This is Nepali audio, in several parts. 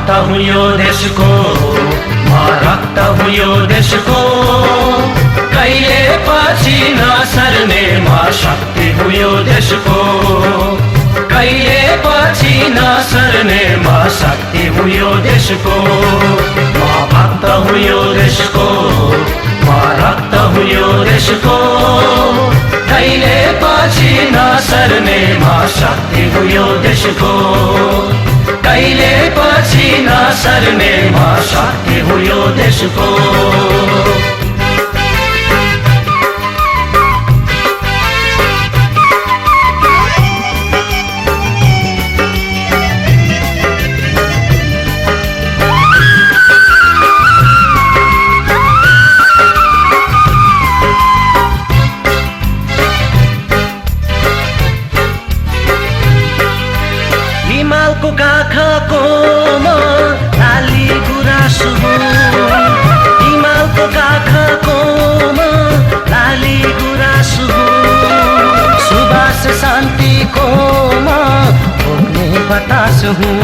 भक्त हूँ यो देशको, म रक्त हूँ यो देशको, कहिले पछि नसर्ने म शक्ति हूँ यो देशको, कहिले पछि नसर्ने म शक्ति हूँ यो देशको। म भक्त हूँ यो देशको, म रक्त हूँ यो देशको, कहिले पछि नसर्ने म शक्ति हूँ यो देशको, कहिले पछि नसर्ने म शक्ति हूँ यो देशको। हिमालको काखको म लाली गुराँस हुँ, हिमालको काखको म लाली गुराँस हुँ, सुबास शान्तिको म भोग्ने बतास हुँ,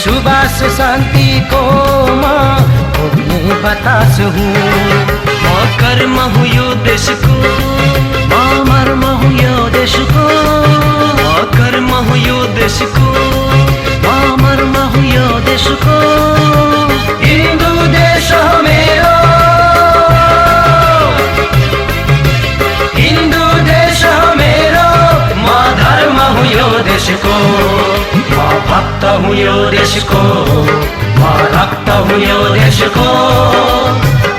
सुबास शान्तिको म भोग्ने बतास हुँ। म कर्म हुँ यो देशको, म मर्म हुँ यो देशको, म कर्म हुँ यो देशको, म मर्म हुँ यो देशको। हिन्दू देश हो मेरो, हिन्दू देश हो मेरो, म धर्म हुँ यो देशको, म भक्त हूँ यो देशको, म रक्त हूँ यो देशको,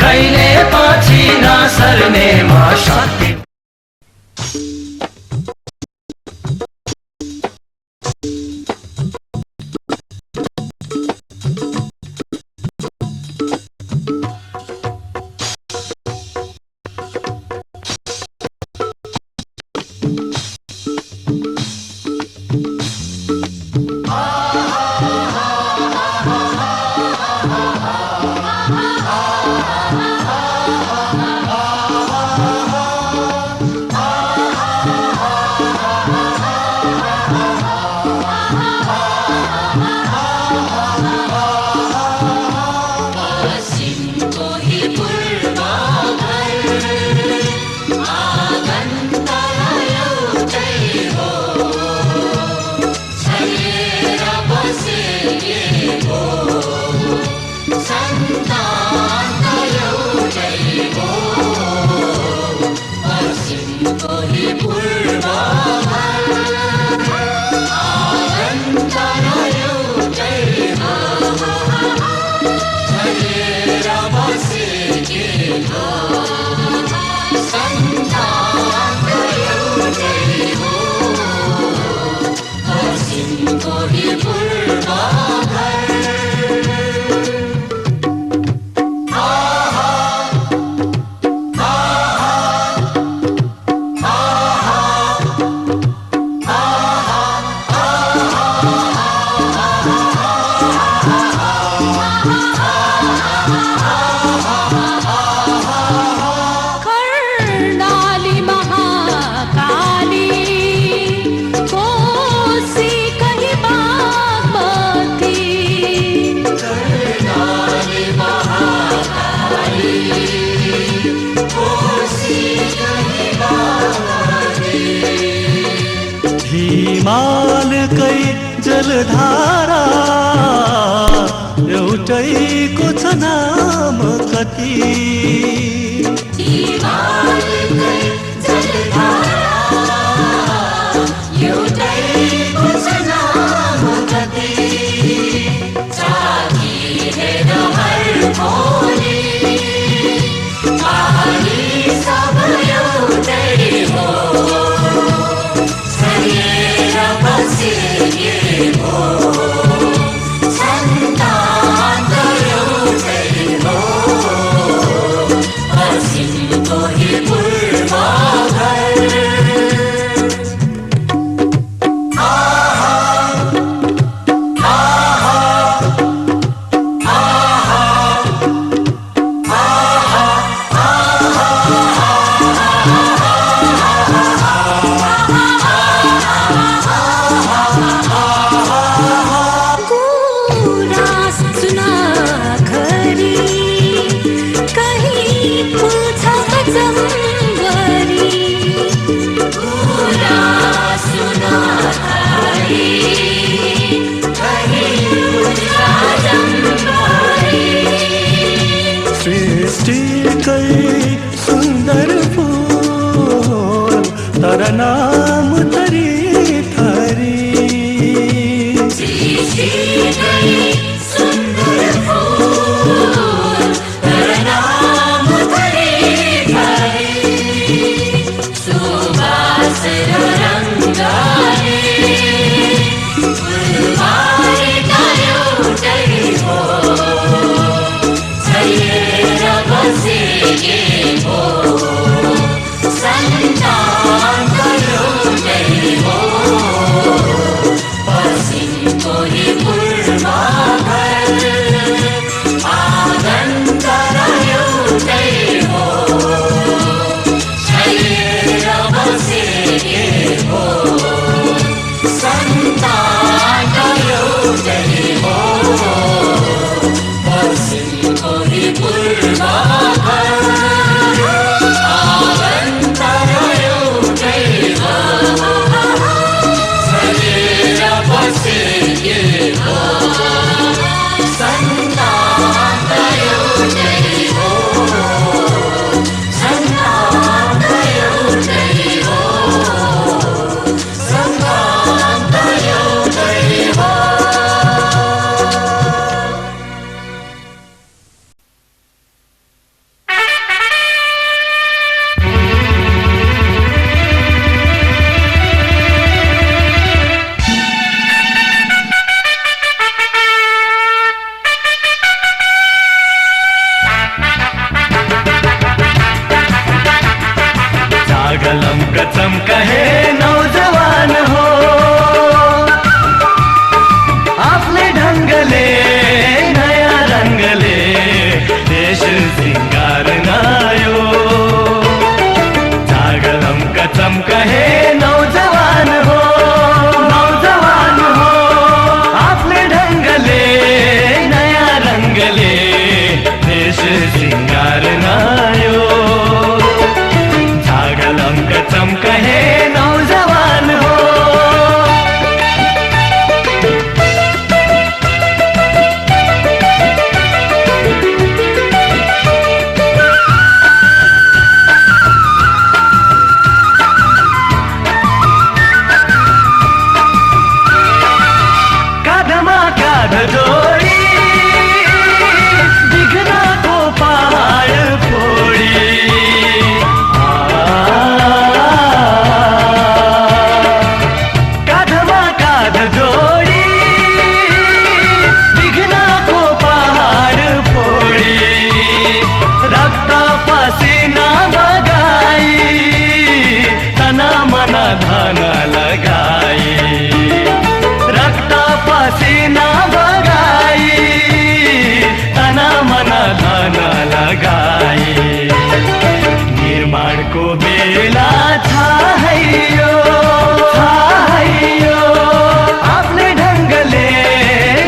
कहिले पछि नसर्ने म शक्ति। हिमालकै जलधारा एउटैको छ नाम कति, हिमालकै जलधारा एउटैको छ नाम कति, जाति हेर हर कोनी पानी सब एउटै हो, He नाम तरी थरी सींची गई सुंदर फूल तेरा नाम धरी धरी सुबास रंगारी फुलवारी गायो डरी हो सैर बसे हो संतान गायो डरी हो पसिन कोई पुरमा घर आंगन करायो डरी हो शरीर बसे हो संतान गायो डरी हो पसिन कोई पुरमा घर आंगन करायो डरी हो शरीर बसे हो संतान गायो डरी हो संतान गायो डरी हो संतान गायो डरी हो जागलम कचम कहे नौजवान हो आपले ढंगले नया रंगले देश सिंगार नायो जागलम कचम कहे नौजवान हो आपले ढंगले नया रंगले देश सिंगार नायो जागलम कचम कहे नौजवान हो काधमा काध जोड़ी दिखना को पहाड़ फोड़ी काधमा काध जोड़ी दिखना को पहाड़ फोड़ी रक्त पसीना बगाई तना मना धन लगाई रक्त पसीना बगाई तना मना धन लगाई निर्माण को बेला छाहैयो आपने ढंगले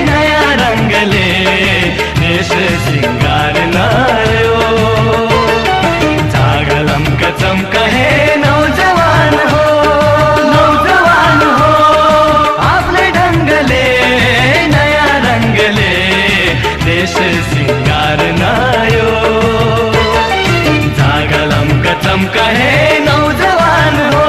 नया रंगले देश सिंगार नायो जागलम कचम कहे नौजवान हो आपने ढंगले नया रंगले देश सिंगार नायो जागलम कचम कहे नौजवान हो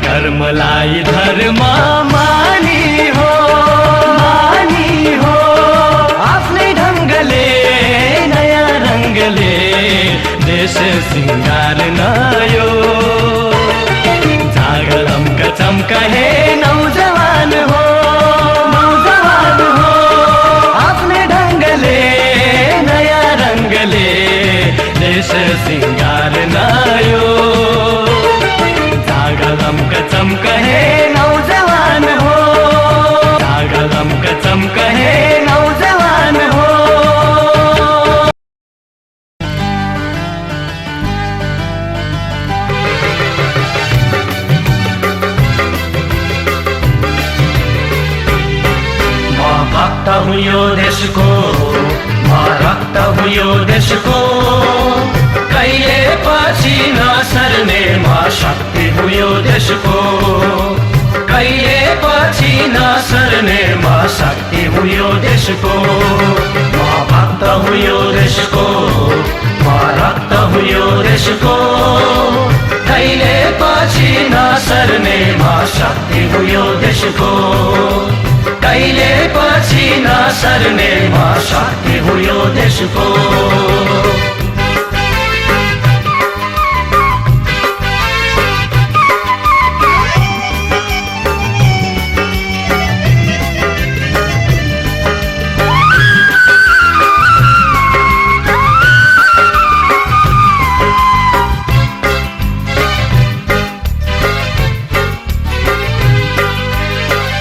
कर्मलाई धर्म मानी हो आफ्नै ढंगले नयाँ रंगले देश सिंगार नयो जागलम कचम कहे नौजवान हो भक्त हूँ यो देशको, म रक्त हूँ यो देशको, कहिले पछि नसर्ने म शक्ति हूँ यो देशको, कहिले पछि नसर्ने म शक्ति हूँ यो देशको। म भक्त हूँ यो देशको, म रक्त हूँ यो देशको, कहिले पछि नसर्ने म शक्ति हूँ यो देशको, कहिले पछि नसर्ने म शक्ति हूँ यो देशको।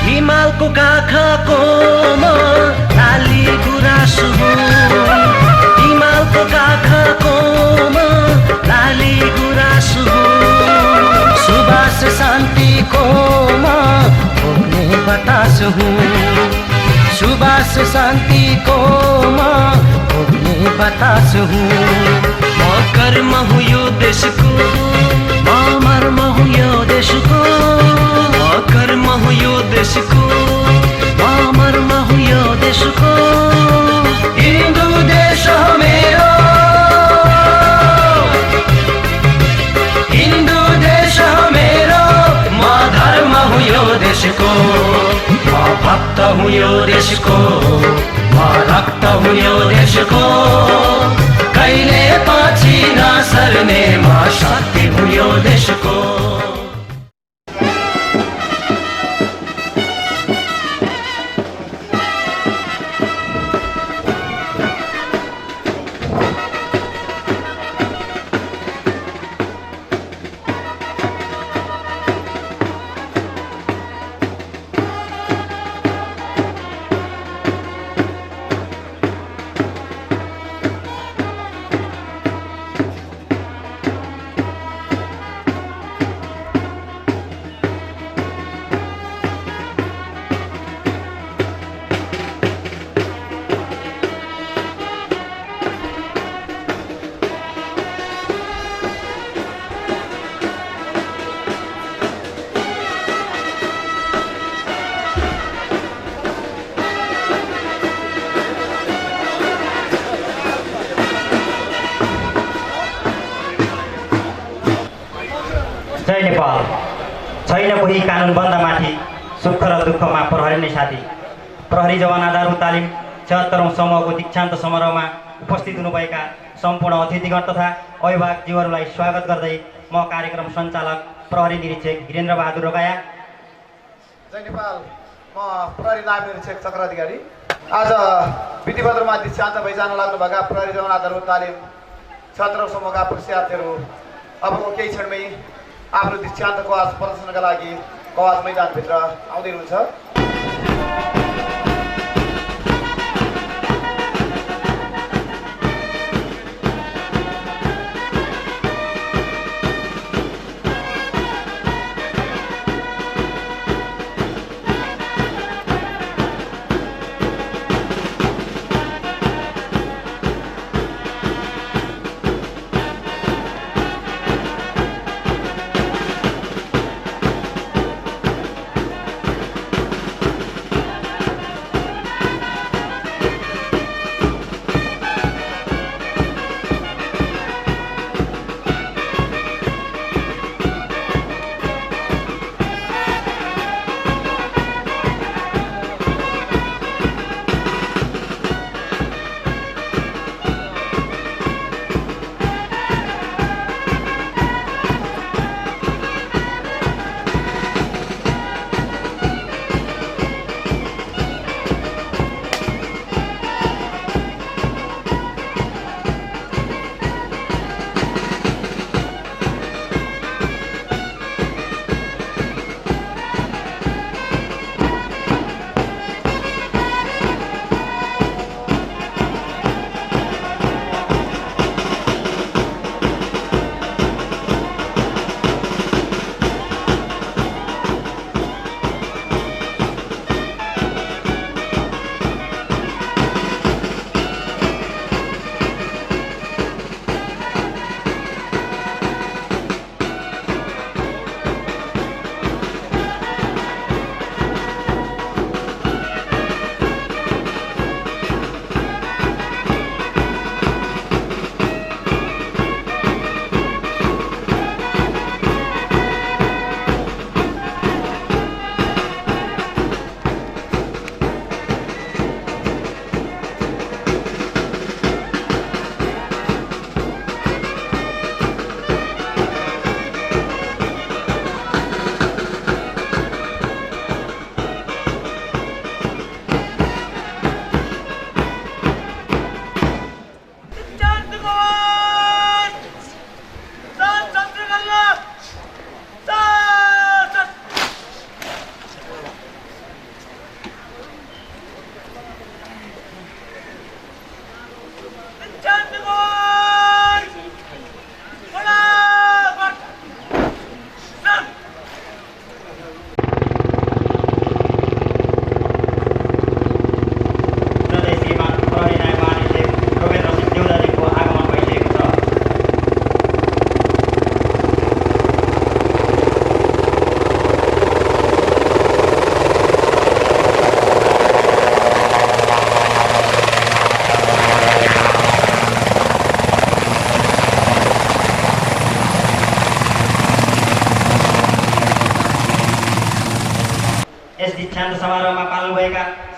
हिमालको काखको म लाली गुराँस हुँ, हिमालको काखको म लाली गुराँस हुँ, सुबास शान्तिको म भोग्ने बतास हुँ, सुबास शान्तिको म भोग्ने बतास हुँ। म कर्म हुँ यो देशको, म मर्म हुँ यो देशको, म कर्म हुँ यो देशको, म मर्म हुँ यो देशको। हिन्दू देश हो मेरो, हिन्दू देश हो मेरो, म धर्म हूँ यो देशको, म भक्त हूँ यो देशको, म रक्त हूँ यो देशको, कहिले पछि नसर्ने म शक्ति हूँ यो देशको। जय नेपाल। छैन कोही कानुन बन्दमाथि, सुख र दुःखमा प्रहरी नै साथी। प्रहरी जवान आधारभूत तालिम 76औं समूहको दीक्षान्त समारोहमा उपस्थित हुनुभएका सम्पूर्ण अतिथिगण तथा अभिभावकज्यूहरूलाई स्वागत गर्दै म कार्यक्रम सञ्चालक प्रहरी निरीक्षक वीरेन्द्र बहादुर रोगाया। जय नेपाल। म प्रहरी नायब निरीक्षक चक्र अधिकारी। आज विधिवद्रमा दीक्षान्त भइजान लाग्नुभएका प्रहरी जवान आधारभूत तालिम 76औं समूहका परीक्षार्थीहरू अबको केही क्षणमै आफ्नो दीक्षान्तको आज प्रदर्शनका लागि कवाज मैदानभित्र आउँदै हुनुहुन्छ।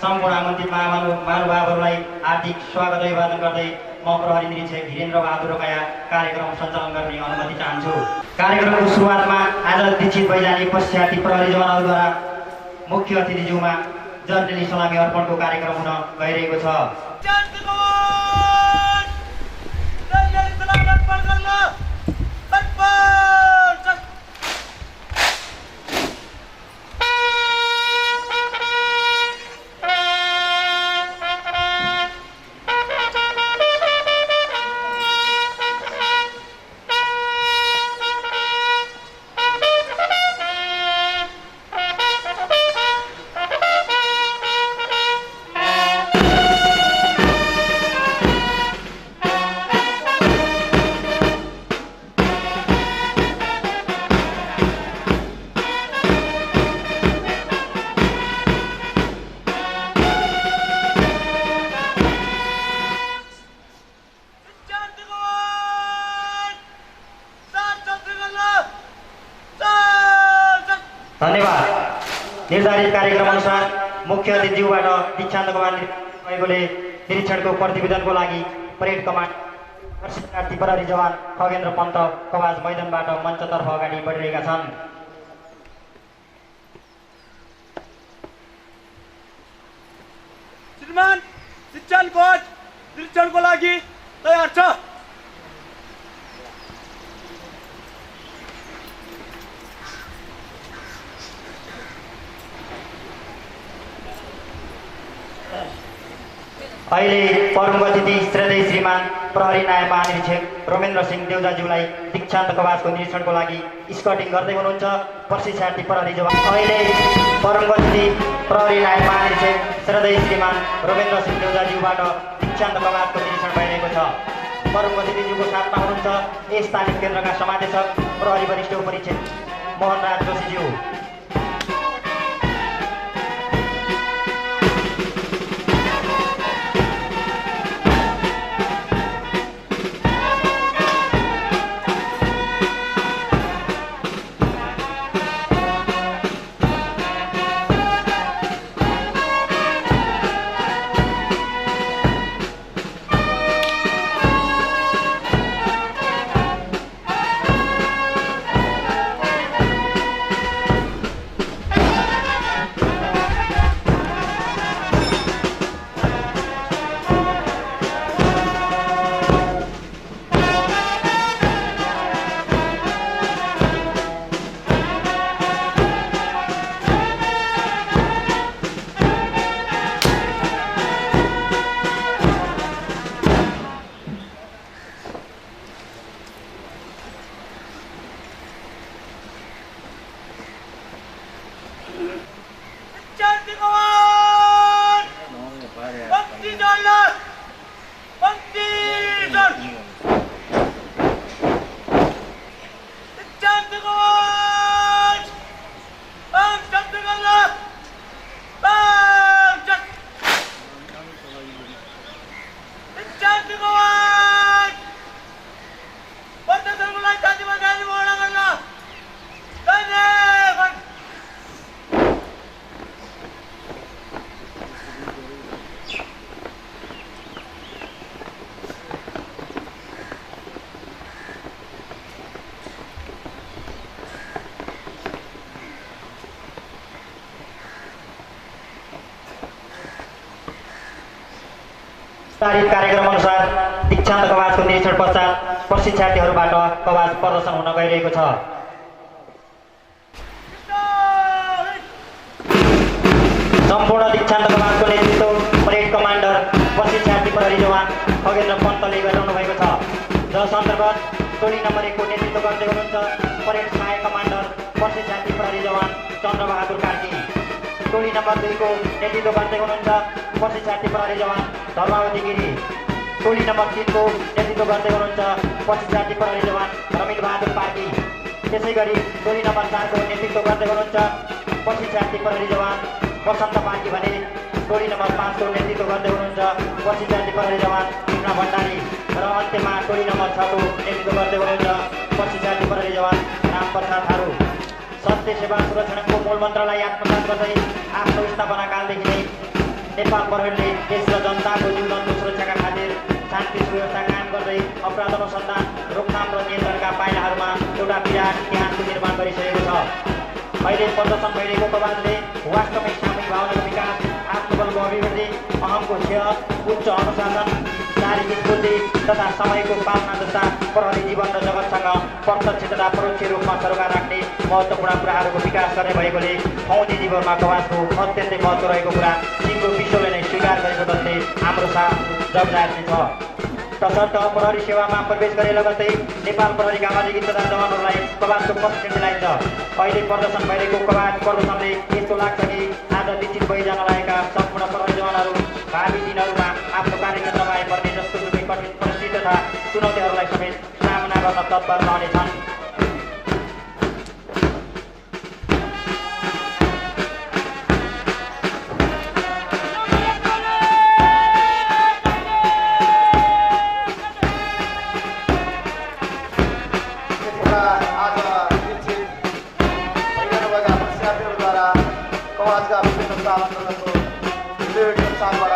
सम्पूर्ण आमन्त्रित महानुभावहरूलाई हार्दिक स्वागत अभिवादन गर्दै म प्रहरी निरीक्षक वीरेन्द्र बहादुर रोकाया कार्यक्रम सञ्चालन गर्ने अनुमति चाहन्छु। कार्यक्रमको सुरुवातमा आज दीक्षित भइजाने पश्चाती प्रहरी जवानहरूद्वारा मुख्य अतिथिज्यूमा जन्टेली सलामी अर्पणको कार्यक्रम हुन गइरहेको छ। धन्यवाद। निर्धारित कार्यक्रम अनुसार मुख्य अतिथिज्यूबाट दीक्षान्तको भएकोले निरीक्षणको प्रतिवेदनको लागि परेड कमान्ड प्रशिक्षणार्थी प्रहरी जवान खगेन्द्र पन्त कवाज मैदानबाट मञ्चतर्फ अगाडि बढिरहेका छन्। श्रीमान शिक्षण कोच निरीक्षणको लागि तयार छ। अहिले प्रमुख अतिथि श्रद्धेय श्रीमान प्रहरी नायब महानिरीक्षक रोमेन्द्र सिंह देउजाज्यूलाई दीक्षान्त कवाजको निरीक्षणको लागि स्कटिङ गर्दै हुनुहुन्छ प्रशिक्षणार्थी प्रहरी जवान। अहिले प्रमुख अतिथि प्रहरी नायब महानिरीक्षक श्रद्धेय श्रीमान रोमेन्द्र सिंह देउजाज्यूबाट दीक्षान्त कवाजको निरीक्षण भइरहेको छ। प्रमुख अतिथिज्यूको साथमा हुनुहुन्छ यस तालिम केन्द्रका समादेशक प्रहरी वरिष्ठ उपरीक्षक मोहनराज जोशीज्यू। निर्धारित कार्यक्रम अनुसार दीक्षान्त कवाजको निरीक्षण पश्चात प्रशिक्षार्थीहरूबाट कवाज प्रदर्शन हुन गइरहेको छ। सम्पूर्ण दीक्षान्त कवाजको नेतृत्व परेड कमान्डर प्रशिक्षार्थी प्रहरी जवान खगेन्द्र पन्तले गरिरहनु भएको छ, जस अन्तर्गत टोली नम्बर 1 को नेतृत्व गर्दै हुनुहुन्छ परेड सहायक कमान्डर प्रशिक्षार्थी प्रहरी जवान चन्द्रबहादुर कार्की। टोली नम्बर 2 को नेतृत्व गर्दै हुनुहुन्छ प्रशिक्षार्थी प्रहरी जवान धर्मावती गिरी। टोली नम्बर 3 को नेतृत्व गर्दै हुनुहुन्छ प्रशिक्षार्थी प्रहरी जवान रमित बहादुर पार्की। त्यसै गरी टोली नम्बर 4 को नेतृत्व गर्दै हुनुहुन्छ प्रशिक्षार्थी प्रहरी जवान वसन्त पार्की भने टोली नम्बर 5 को नेतृत्व गर्दै हुनुहुन्छ प्रशिक्षार्थी प्रहरी जवान कृष्ण भण्डारी र अन्त्यमा टोली नम्बर 6 को नेतृत्व गर्दै हुनुहुन्छ प्रशिक्षार्थी प्रहरी जवान राम प्रसाद थारू। सत्य सेवा सुरक्षाको मूल मन्त्रलाई आत्मसात गर्दै आफ्नो स्थापना कालदेखि नै नेपाल प्रहरीले देश र जनताको जीवनको सुरक्षाका खातिर शान्ति सुव्यवस्था कायम गर्दै अपराध अनुसन्धान रोकथाम र नियन्त्रणका पाइलाहरूमा एउटा विराट इतिहासको निर्माण गरिसकेको छ। अहिले प्रदर्शन भइरहेको प्रवादले वास्तवमै सामूहिक भावनाको विकास, आत्मबलको अभिवृद्धि, अहमको सेहत, उच्च अनुशासन, शारीरिक बुद्धि तथा समयको पालना जस्ता प्रहरी जीवन र जगतसँग प्रत्यक्ष तथा परोक्ष रूपमा सरोकार राख्ने महत्त्वपूर्ण कुराहरूको विकास गर्ने भएकोले फौजी जीवनमा कवासको अत्यन्तै महत्त्व रहेको कुरा सिङ्गो विश्वले नै स्वीकार गरेको जस्तै हाम्रो जवाबदारी नै छ। तसर्थ प्रहरी सेवामा प्रवेश गरे लगत्तै नेपाल प्रहरीका अधिकृत तथा जवानहरूलाई कवासको प्रशिक्षण दिलाइन्छ। अहिले प्रदर्शन भइरहेको कवास प्रदर्शनले यस्तो लाग्छ कि आज विकसित भइजान लागेका सम्पूर्ण प्रहरी जवानहरू भावी दिनहरूमा आफ्नो कार्यक्षेत्रमा आइपर्ने जस्तो कठिन परिस्थिति तथा चुनौतीहरूलाई समेत सामना गर्न तत्पर रहनेछन्। आज विकसित भइरहनुभएका प्रशिक्षार्थीहरूद्वारा कवासका विभिन्न अन्तर्गतको भिडियो साथबाट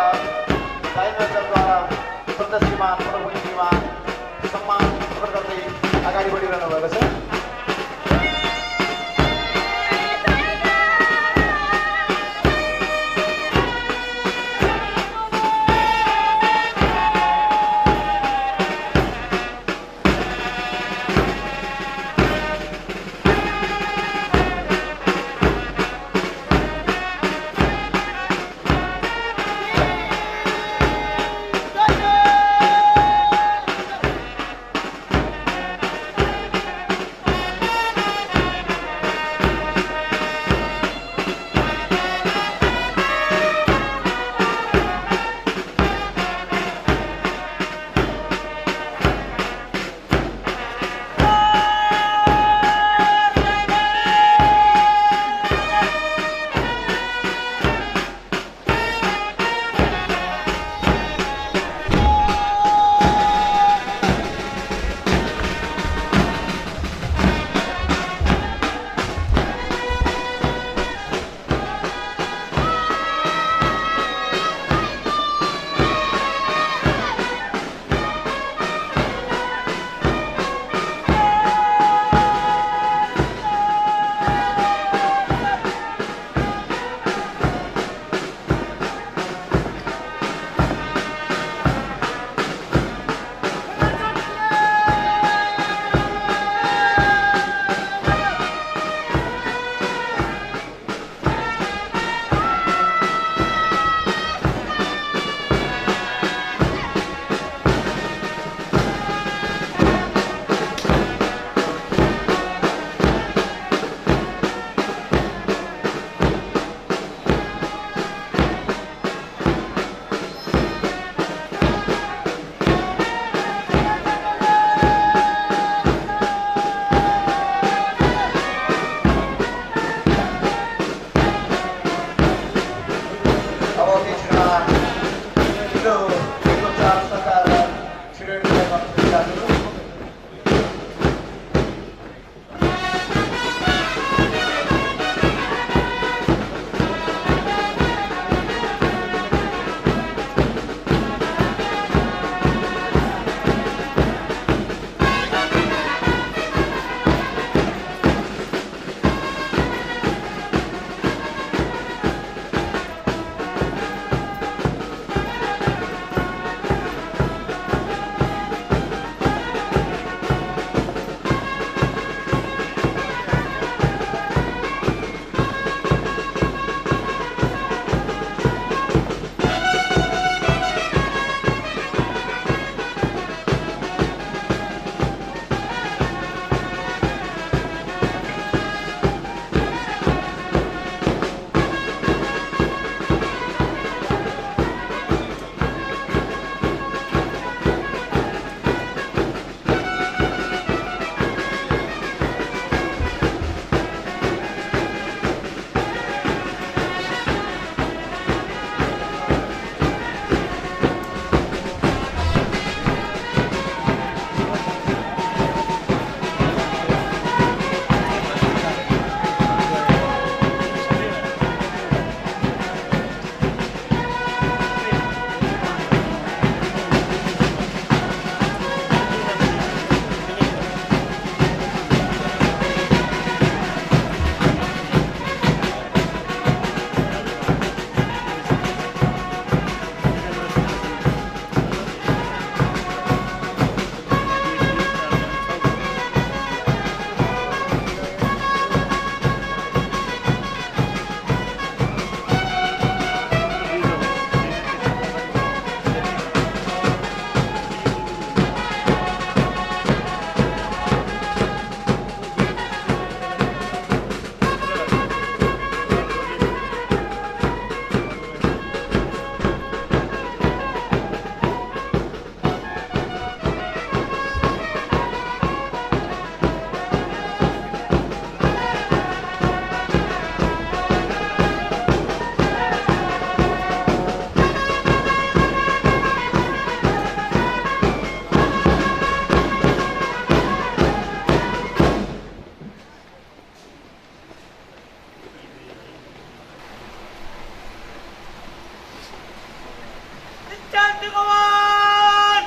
शान्ति कमान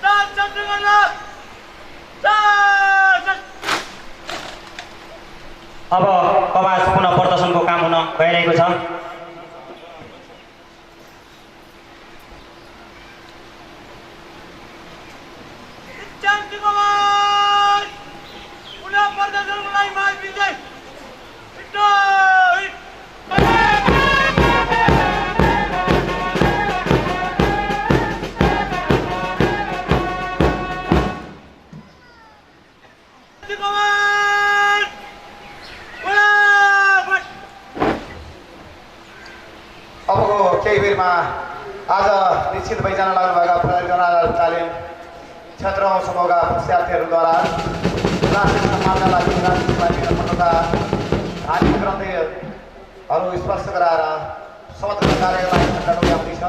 साथ शत्रु गर्न साथ अब कवास पुनः प्रदर्शनको काम हुन गइरहेको छ। शान्ति कमान पुनः प्रदर्शनको लागि माग विजय अबको केही बेरमा आज निश्चित भइजान लाग्नुभएका प्रहरी जवान तालिम 17औं समूहका परीक्षार्थीहरूद्वारा राष्ट्रिय सम्मानका लागि राष्ट्रिय तथा धार्मिक ग्रन्थहरू स्पर्श गराएर शपथ ग्रहण कार्यक्रमलाई सञ्चालन गर्दैछ।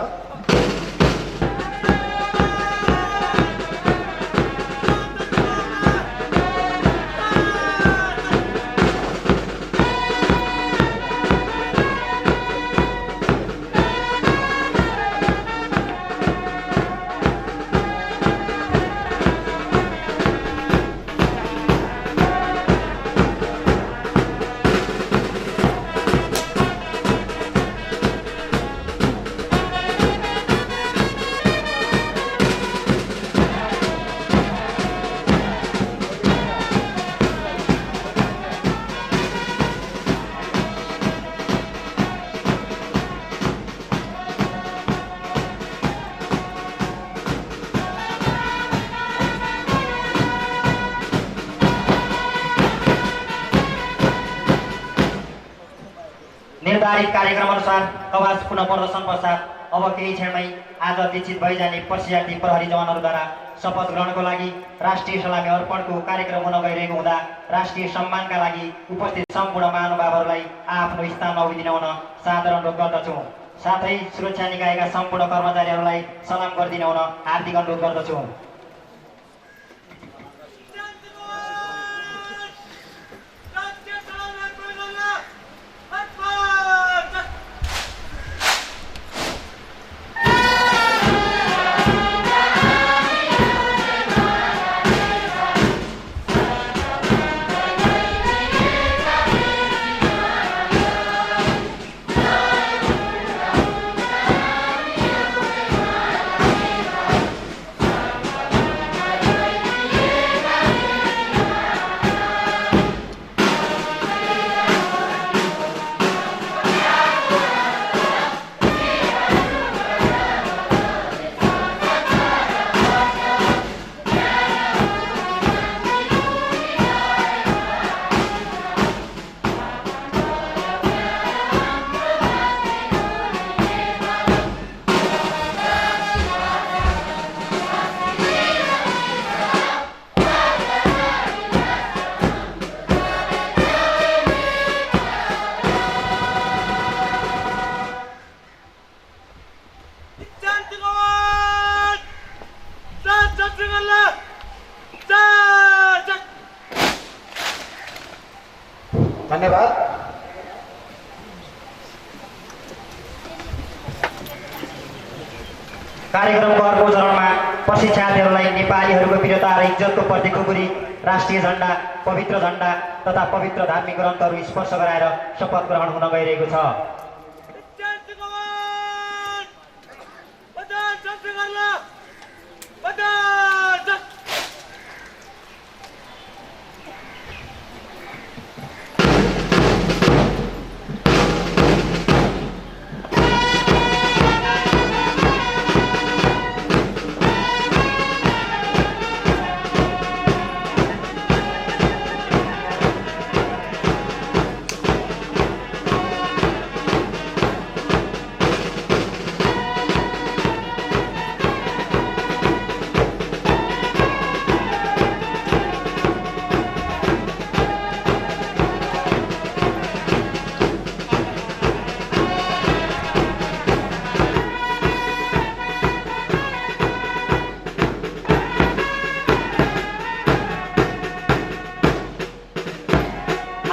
निर्धारित कार्यक्रम अनुसार कवास पुनः प्रदर्शन पश्चात अब केही क्षणमै आज निश्चित भइजाने परीक्षार्थी प्रहरी जवानहरूद्वारा शपथ ग्रहणको लागि राष्ट्रिय सलामी अर्पणको कार्यक्रम हुन गइरहेको हुँदा राष्ट्रिय सम्मानका लागि उपस्थित सम्पूर्ण महानुभावहरूलाई आफ्नो स्थानमा उभिदिन हुन साधारण अनुरोध गर्दछु। साथै सुरक्षा निकायका सम्पूर्ण कर्मचारीहरूलाई सलाम गरिदिन हुन हार्दिक अनुरोध गर्दछु। धन्यवाद। कार्यक्रमको अर्को चरणमा प्रशिक्षार्थीहरूलाई नेपालीहरूको वीरता र इज्जतको प्रतीक खुकुरी राष्ट्रिय झण्डा, पवित्र झण्डा तथा पवित्र धार्मिक ग्रन्थहरू स्पर्श गराएर शपथ ग्रहण हुन गइरहेको छ।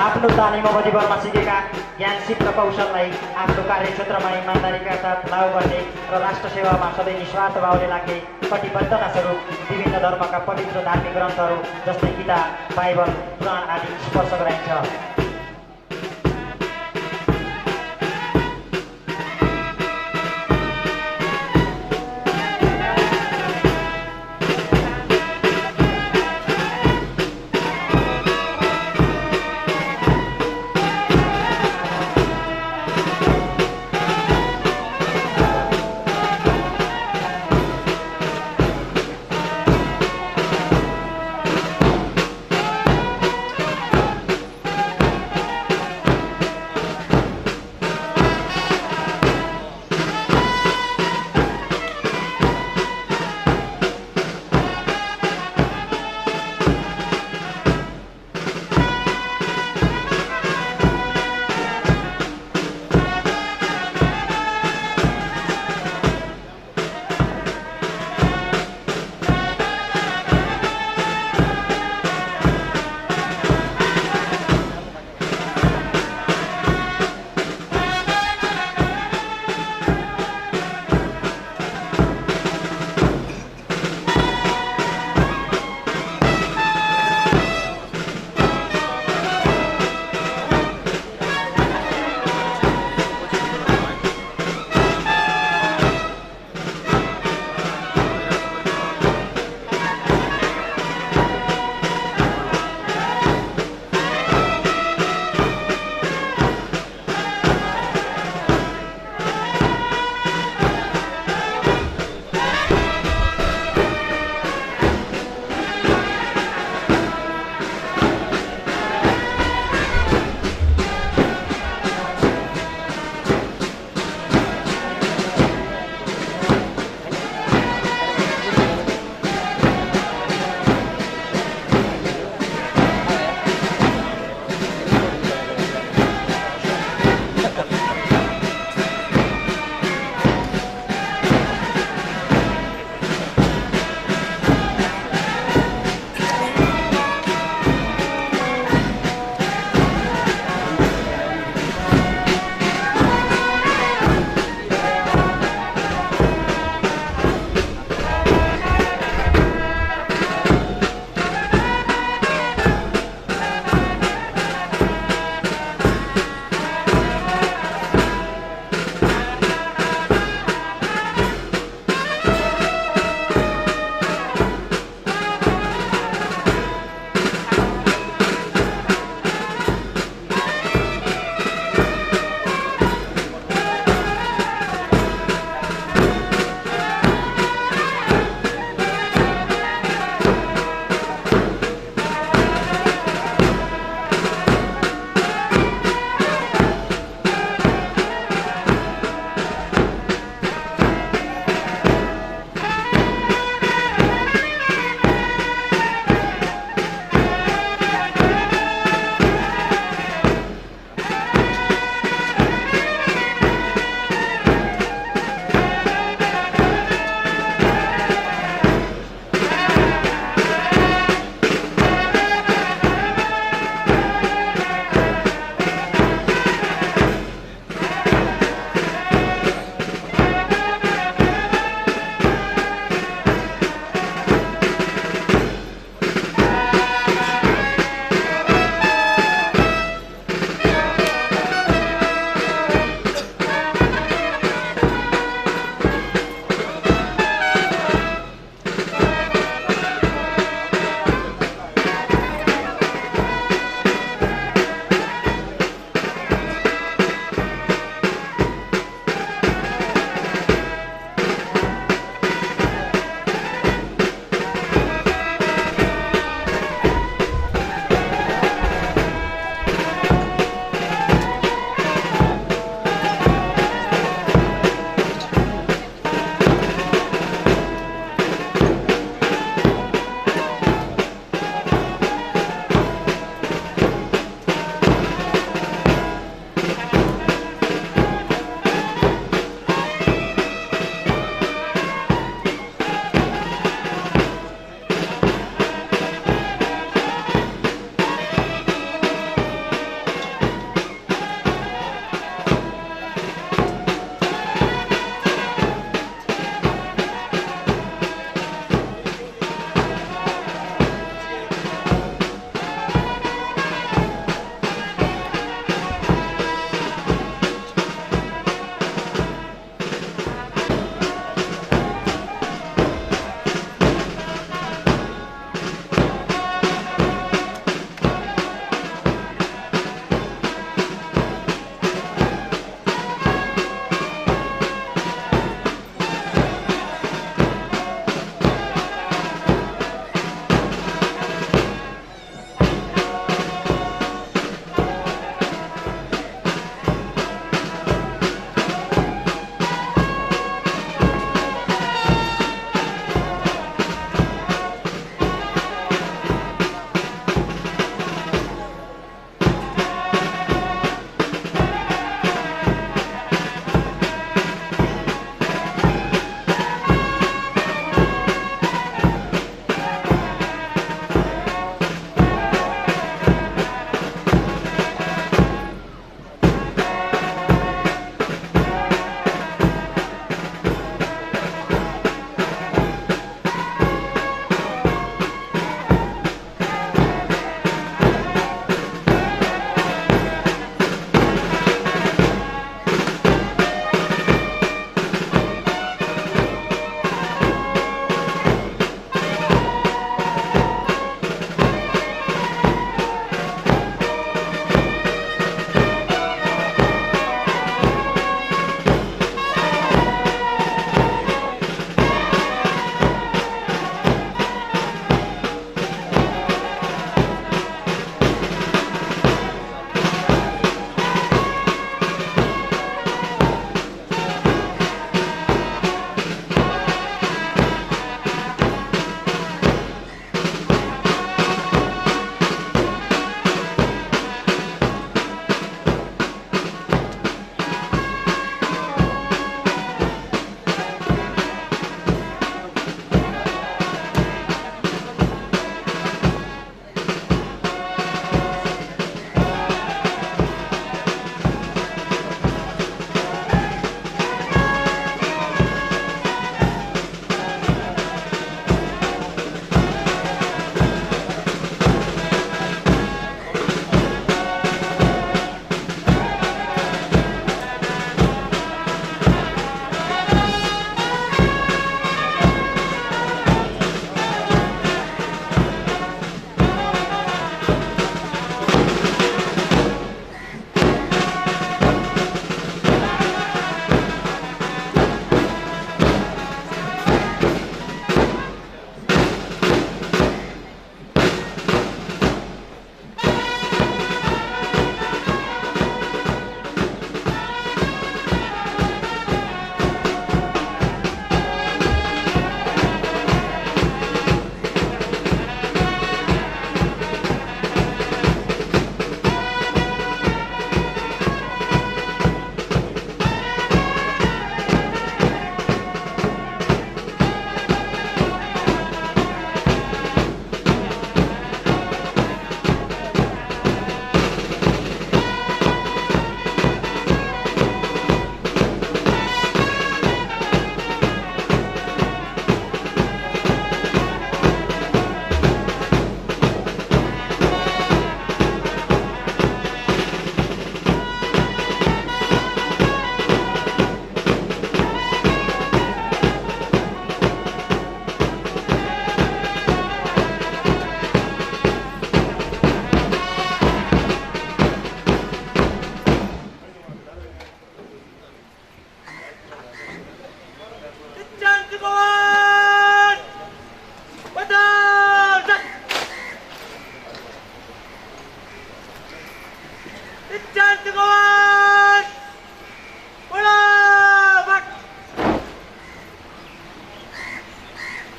आफ्नो तालिम अवधिभरमा सिकेका ज्ञान सिप र कौशललाई आफ्नो कार्यक्षेत्रमा इमान्दारीका साथ लागू गर्ने र राष्ट्र सेवामा सधैँ निस्वार्थ भावले लाग्ने कटिबद्धता स्वरूप विभिन्न धर्मका पवित्र धार्मिक ग्रन्थहरू जस्तै गीता, बाइबल, पुराण आदि स्पर्श गराइन्छ।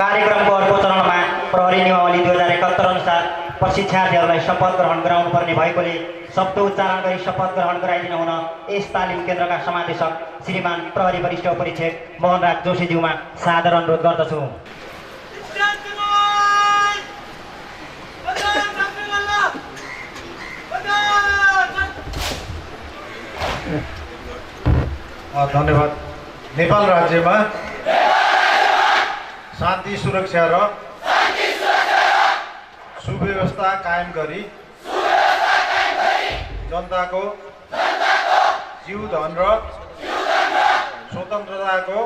कार्यक्रमको अर्को चरणमा प्रहरी नियमावली 2071 अनुसार प्रशिक्षार्थीहरूलाई शपथ ग्रहण गराउनुपर्ने भएकोले शब्द उच्चारण गरी शपथ ग्रहण गराइदिनु हुन यस तालिम केन्द्रका समादेशक श्रीमान प्रहरी वरिष्ठ उपरीक्षक मोहनराज जोशीज्यूमा सादर अनुरोध गर्दछु। धन्यवाद। नेपाल राज्यमा शान्ति सुरक्षा र सुव्यवस्था कायम गरी जनताको जीवधन र स्वतन्त्रताको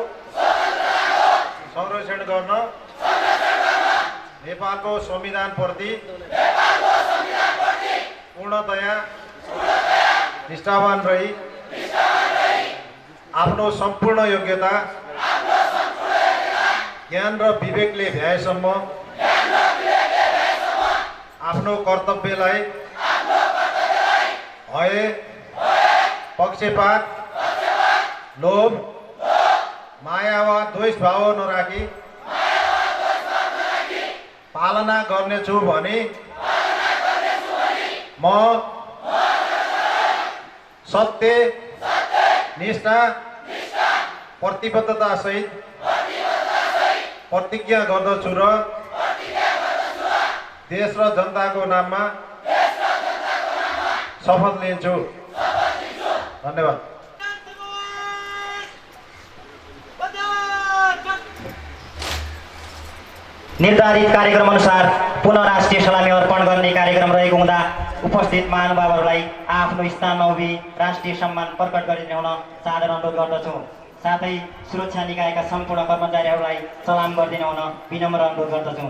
संरक्षण गर्न नेपालको संविधानप्रति पूर्णतया निष्ठावान रही आफ्नो सम्पूर्ण योग्यता ज्ञान र विवेकले भ्याएसम्म आफ्नो कर्तव्यलाई भय पक्षपात लोभ माया वा द्वेष भाव नराखी पालना गर्नेछु भने म सत्य निष्ठा प्रतिबद्धता सहित प्रतिज्ञा गर्दछु र देश र जनताको नाममा शपथ लिन्छु। धन्यवाद। निर्धारित कार्यक्रम अनुसार पुनः राष्ट्रिय सलामी अर्पण गर्ने कार्यक्रम रहेको हुँदा उपस्थित महानुभावहरूलाई आफ्नो स्थानमा उभि राष्ट्रिय सम्मान प्रकट गरिदिनु हुन सादर अनुरोध गर्दछु। साथै सुरक्षा निकायका सम्पूर्ण कर्मचारीहरूलाई सलाम गरिदिनु हुन विनम्र अनुरोध गर्दछु।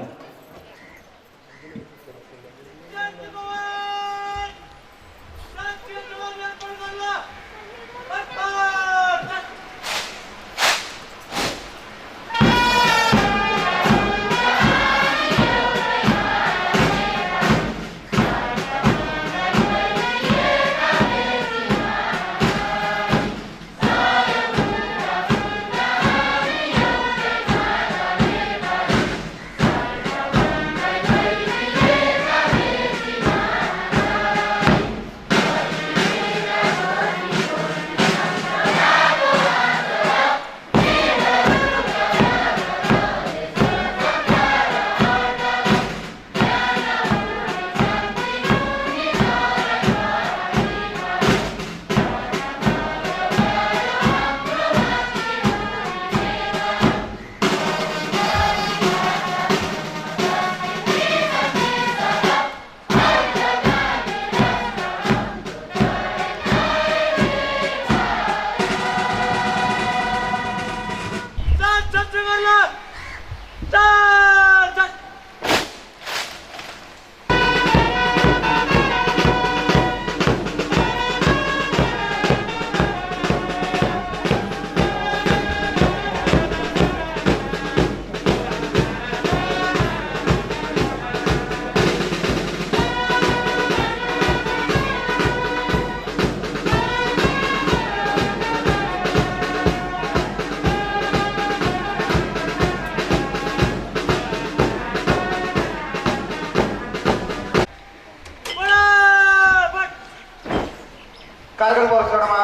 कार्यक्रमको अवसरमा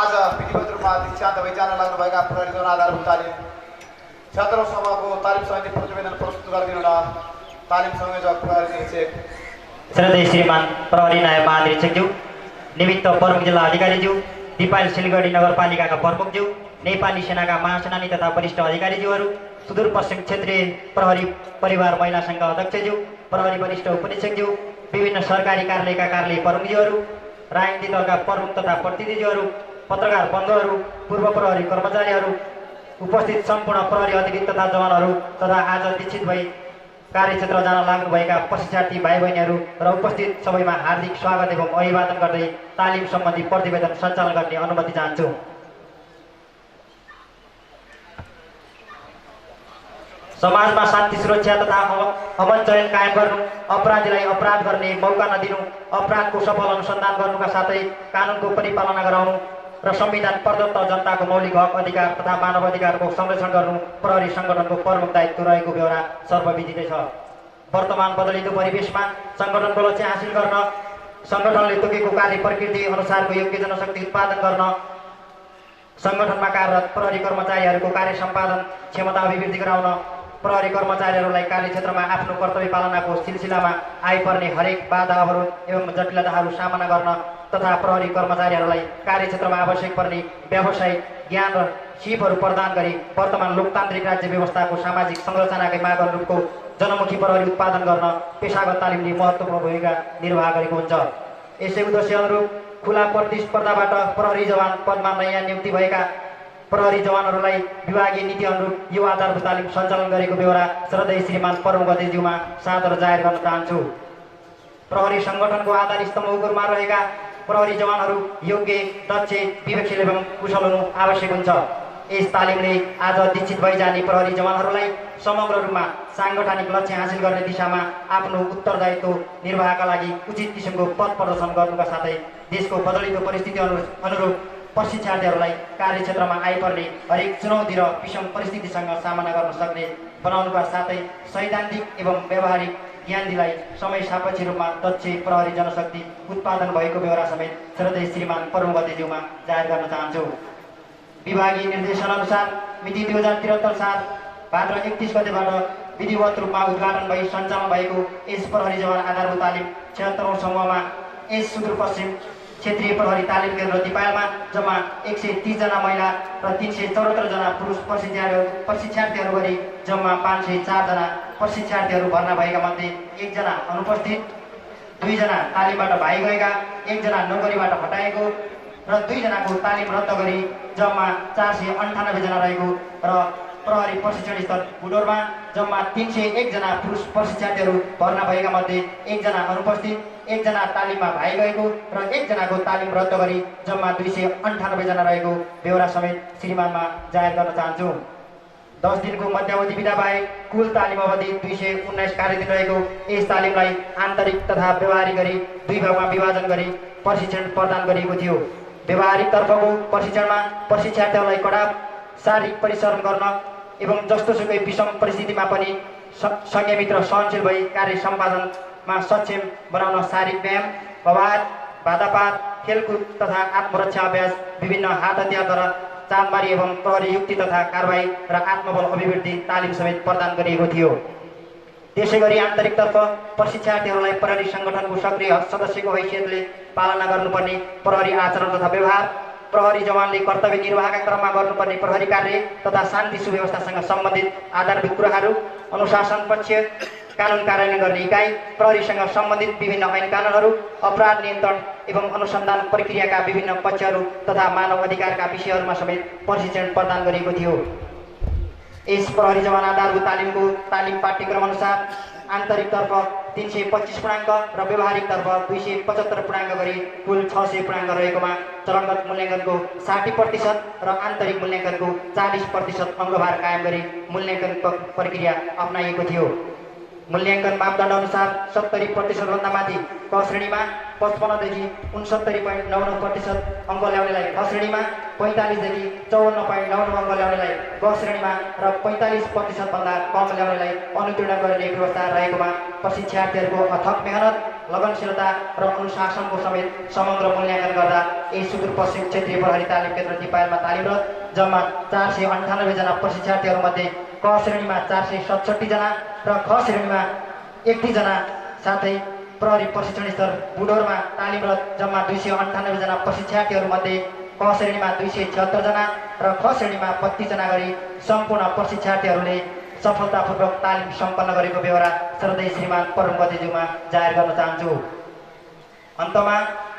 आज विधिवत रूपमा दीक्षान्त भई जान लाग्नुभएका प्रहरी जवान आधारभूत तालिम 76औं समूहको तालिम समिति प्रतिवेदन प्रस्तुत गरिदिनु र तालिम संयोजक प्रहरी निरीक्षक श्रद्धेय श्रीमान प्रहरी नायब महानिरीक्षकज्यू, निमित्त प्रमुख जिल्ला अधिकारीज्यू, दिपायल सिलगढी नगरपालिकाका प्रमुखज्यू, नेपाली सेनाका महासेनानी तथा वरिष्ठ अधिकारीज्यूहरू, सुदूरपश्चिम क्षेत्रीय प्रहरी परिवार महिला सङ्घका अध्यक्षज्यू, प्रहरी वरिष्ठ उपरीक्षकज्यू, विभिन्न सरकारी कार्यालयका कार्यालय प्रमुखज्यूहरू, राजनीतिक दलका प्रमुख तथा प्रतिनिधिज्यूहरू, पत्रकार बन्धुहरू, पूर्व प्रहरी कर्मचारीहरू, उपस्थित सम्पूर्ण प्रहरी अधिकृत तथा जवानहरू तथा आज दीक्षित भई कार्यक्षेत्र जान लाग्नुभएका प्रशिक्षार्थी भाइ बहिनीहरू र उपस्थित सबैमा हार्दिक स्वागत एवं अभिवादन गर्दै तालिम सम्बन्धी प्रतिवेदन सञ्चालन गर्ने अनुमति चाहन्छु। समाजमा शान्ति सुरक्षा तथा अमन चयन कायम गर्नु, अपराधीलाई अपराध गर्ने मौका नदिनु, अपराधको सफल अनुसन्धान गर्नुका साथै कानुनको परिपालना गराउनु, र संविधान प्रदत्त जनताको मौलिक हक अधिकार तथा मानव अधिकारको संरक्षण गर्नु प्रहरी सङ्गठनको प्रमुख दायित्व रहेको बेहोरा सर्वविदितै छ। वर्तमान बदलिँदो परिवेशमा सङ्गठनको लक्ष्य हासिल गर्न सङ्गठनले तोकेको कार्य प्रकृति अनुसारको योग्य जनशक्ति उत्पादन गर्न सङ्गठनमा कार्यरत प्रहरी कर्मचारीहरूको कार्य सम्पादन क्षमता अभिवृद्धि गराउन प्रहरी कर्मचारीहरूलाई कार्यक्षेत्रमा आफ्नो कर्तव्य पालनाको सिलसिलामा आइपर्ने हरेक बाधा अवरोध एवं जटिलताहरू सामना गर्न तथा प्रहरी कर्मचारीहरूलाई कार्यक्षेत्रमा आवश्यक पर्ने व्यावसायिक ज्ञान र सिपहरू प्रदान गरी वर्तमान लोकतान्त्रिक राज्य व्यवस्थाको सामाजिक संरचनाकै माग अनुरूपको जनमुखी प्रहरी उत्पादन गर्न पेशागत तालिमले महत्त्वपूर्ण भूमिका निर्वाह गरेको हुन्छ। यसै उद्देश्य अनुरूप खुला प्रतिस्पर्धाबाट प्रहरी जवान पदमा नयाँ नियुक्ति भएका प्रहरी जवानहरूलाई विभागीय नीति अनुरूप यो आधारभूत तालिम सञ्चालन गरेको बेहोरा श्रद्धेय श्रीमान प्रमुख अतिथिज्यूमा सादर जाहेर गर्न चाहन्छु। प्रहरी सङ्गठनको आधार स्तम्भहरूमा रहेका प्रहरी जवानहरू योग्य, दक्ष, विवेकशील एवं कुशल हुनु आवश्यक हुन्छ। यस तालिमले आज दीक्षित भइजाने प्रहरी जवानहरूलाई समग्र रूपमा साङ्गठनिक लक्ष्य हासिल गर्ने दिशामा आफ्नो उत्तरदायित्व निर्वाहका लागि उचित किसिमको पथ प्रदर्शन गर्नुका साथै देशको बदलिँदो परिस्थिति अनुरूप प्रशिक्षार्थीहरूलाई कार्यक्षेत्रमा आइपर्ने हरेक चुनौती र विषम परिस्थितिसँग सामना गर्न सक्ने बनाउनुका साथै सैद्धान्तिक एवं व्यावहारिक ज्ञानीलाई समय सापेक्ष रूपमा दक्ष प्रहरी जनशक्ति उत्पादन भएको बेहोरा समेत श्रद्धेय श्रीमान प्रमुख अतिथिज्यूमा जाहेर गर्न चाहन्छु। विभागीय निर्देशनअनुसार मिति 2073 साल भाद्र 31 गतेबाट विधिवत रूपमा उद्घाटन भई सञ्चालन भएको यस प्रहरी जवान आधारभूत तालिम 76औं समूहमा यस सुदूरपश्चिम क्षेत्रीय प्रहरी तालिम केन्द्र दिपायलमा जम्मा 130 जना महिला र 374 जना पुरुष प्रशिक्षार्थीहरू गरी जम्मा 504 जना प्रशिक्षार्थीहरू भर्ना भएका मध्ये 1 जना अनुपस्थित, 2 जना तालिमबाट भाइ गएका, 1 जना नोकरीबाट हटाएको र 2 जनाको तालिम रद्द गरी जम्मा 498 जना रहेको र प्रहरी प्रशिक्षण स्थल बुडोरमा जम्मा 301 जना पुरुष प्रशिक्षार्थीहरू भर्ना भएका मध्ये 1 जना अनुपस्थित, 1 जना तालिममा भाइ गएको र 1 जनाको तालिम रद्द गरी जम्मा 298 जना रहेको बेहोरा समेत श्रीमानमा जाहेर गर्न चाहन्छु। 10 दिनको मध्यावधि बिदा बाहेक कुल तालिम अवधि 219 कार्यदिन रहेको यस तालिमलाई आन्तरिक तथा व्यावहारिक गरी 2 भागमा विभाजन गरी प्रशिक्षण प्रदान गरिएको थियो। व्यावहारिक तर्फको प्रशिक्षणमा प्रशिक्षार्थीहरूलाई कडा शारीरिक परिश्रम गर्न एवं जस्तोसुकै विषम परिस्थितिमा पनि संयमित र सहनशील भई कार्य सम्पादनमा सक्षम बनाउन शारीरिक व्यायाम, प्रवाद, बाधापात, खेलकुद तथा आत्मरक्षा अभ्यास, विभिन्न हात हतियारद्वारा चाँदबारी एवं प्रहरी युक्ति तथा कारबाही र आत्मबल अभिवृद्धि तालिम समेत प्रदान गरिएको थियो। त्यसैगरी आन्तरिकतर्फ प्रशिक्षार्थीहरूलाई प्रहरी सङ्गठनको सक्रिय सदस्यको हैसियतले पालना गर्नुपर्ने प्रहरी आचरण तथा व्यवहार, प्रहरी जवानले कर्तव्य निर्वाहका क्रममा गर्नुपर्ने प्रहरी कार्य तथा शान्ति सुव्यवस्थासँग सम्बन्धित आधारभूत कुराहरू, अनुशासन पक्ष, कानुन कार्यान्वयन गर्ने इकाइ, प्रहरीसँग सम्बन्धित विभिन्न ऐन कानुनहरू, अपराध नियन्त्रण एवं अनुसन्धान प्रक्रियाका विभिन्न पक्षहरू तथा मानव अधिकारका विषयहरूमा समेत प्रशिक्षण प्रदान गरिएको थियो। यस प्रहरी जवान आधारभूत तालिमको तालिम पाठ्यक्रम अनुसार आन्तरिकतर्फ 325 पूर्णाङ्क र व्यावहारिकतर्फ 275 पूर्णाङ्क गरी कुल 600 पूर्णाङ्क रहेकोमा चरणगत मूल्याङ्कनको 60% र आन्तरिक मूल्याङ्कनको 40% अङ्गभार कायम गरी मूल्याङ्कन प्रक्रिया अपनाइएको थियो। मूल्याङ्कन मापदण्ड अनुसार 70% भन्दा माथि क श्रेणीमा 55 देखि 69.99% अङ्क ल्याउनेलाई ख श्रेणीमा, 45 देखि 54.99 अङ्क ल्याउनेलाई ग श्रेणीमा र 45% भन्दा कम ल्याउनेलाई अनुतीर्ण गरिने व्यवस्था रहेकोमा प्रशिक्षार्थीहरूको अथक मेहनत, लगनशीलता र अनुशासनको समेत समग्र मूल्याङ्कन गर्दा यस सुदूरपश्चिम क्षेत्रीय प्रहरी तालिम केन्द्र दिपायलमा तालिमरत जम्मा 498 जना प्रशिक्षार्थीहरूमध्ये क श्रेणीमा 467 जना र ख श्रेणीमा 31 जना साथै प्रहरी प्रशिक्षण स्थल बुडोरमा तालिमरत जम्मा 298 जना प्रशिक्षार्थीहरूमध्ये क श्रेणीमा 276 जना र ख श्रेणीमा 32 जना गरी सम्पूर्ण प्रशिक्षार्थीहरूले सफलतापूर्वक तालिम सम्पन्न गरेको बेहोरा श्रद्धेय श्रीमान प्रमुख अतिथिज्यूमा जाहेर गर्न चाहन्छु। अन्तमा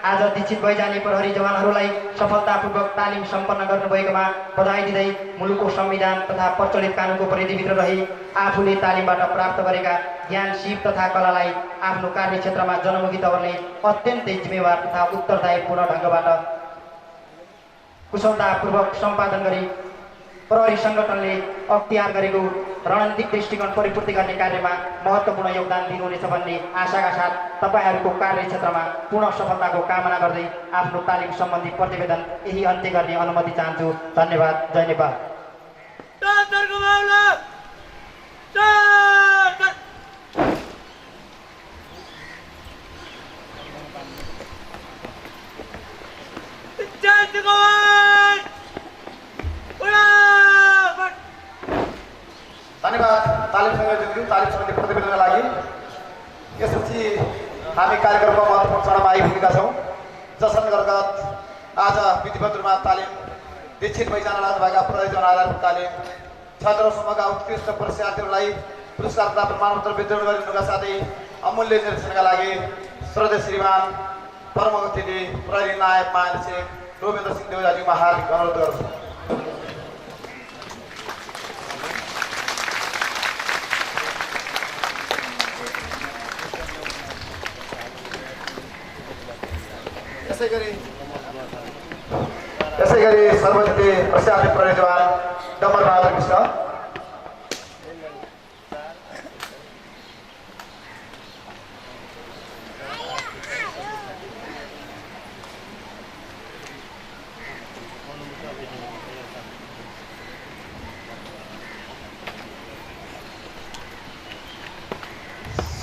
आज दीक्षित भइजाने प्रहरी जवानहरूलाई सफलतापूर्वक तालिम सम्पन्न गर्नुभएकोमा बधाई दिँदै मुलुकको संविधान तथा प्रचलित कानुनको परिधिभित्र रही आफूले तालिमबाट प्राप्त गरेका ज्ञान, सिप तथा कलालाई आफ्नो कार्यक्षेत्रमा जनमुखी तवरले अत्यन्तै जिम्मेवार तथा उत्तरदायीपूर्ण ढङ्गबाट कुशलतापूर्वक सम्पादन गरी प्रहरी सङ्गठनले अख्तियार गरेको रणनीतिक दृष्टिकोण परिपूर्ति गर्ने कार्यमा महत्त्वपूर्ण योगदान दिनुहुनेछ भन्ने आशाका साथ तपाईँहरूको कार्यक्षेत्रमा पूर्ण सफलताको कामना गर्दै आफ्नो तालिम सम्बन्धी प्रतिवेदन यही अन्त्य गर्ने अनुमति चाहन्छु। धन्यवाद। जय नेपाल। धन्यवाद तालिम संयोजकज्यू, तालिम समिति प्रतिवेदनका लागि। यसपछि हामी कार्यक्रमको महत्त्वपूर्ण चरणमा आइपुगेका छौँ, जस अन्तर्गत आज विधिवत रूपमा तालिम दीक्षित भइजान लाग्नुभएका प्रहरी जवान आधारभूत तालिम 6औँसम्मका उत्कृष्ट परीक्षार्थीहरूलाई पुरस्कार प्राप्त प्रमाणपत्र वितरण गरिनुका साथै अमूल्य निर्देशनका लागि श्रद्धेय श्रीमान परम अतिथि प्रहरी नायक महानिरीक्षक रोमेन्द्र सिंह देउजाज्यूमा हार्दिक अनुरोध गर्छु। यसै गरी सर्वोच्च प्रशासनिक प्रहरी जवान डम्बर बहादुर कृष्ण,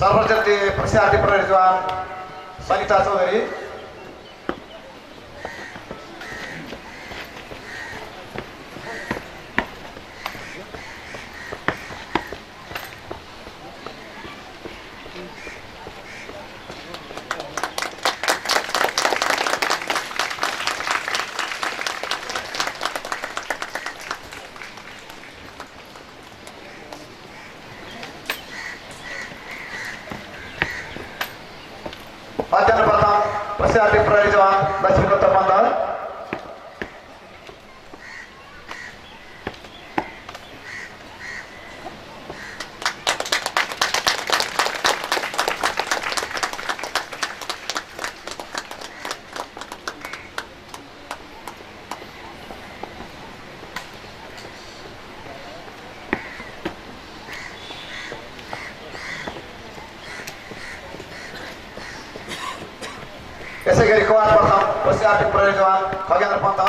सर्वोच्च प्रशासनिक प्रहरी जवान सनिता चौधरी, अध्ययन प्रथम प्रशासनिक प्रहरी जवान लक्ष्मीदत्त पन्त, यसै गरी कवार प्रथम प्रशासनिक प्रहरी जवान खगेन्द्र पन्त,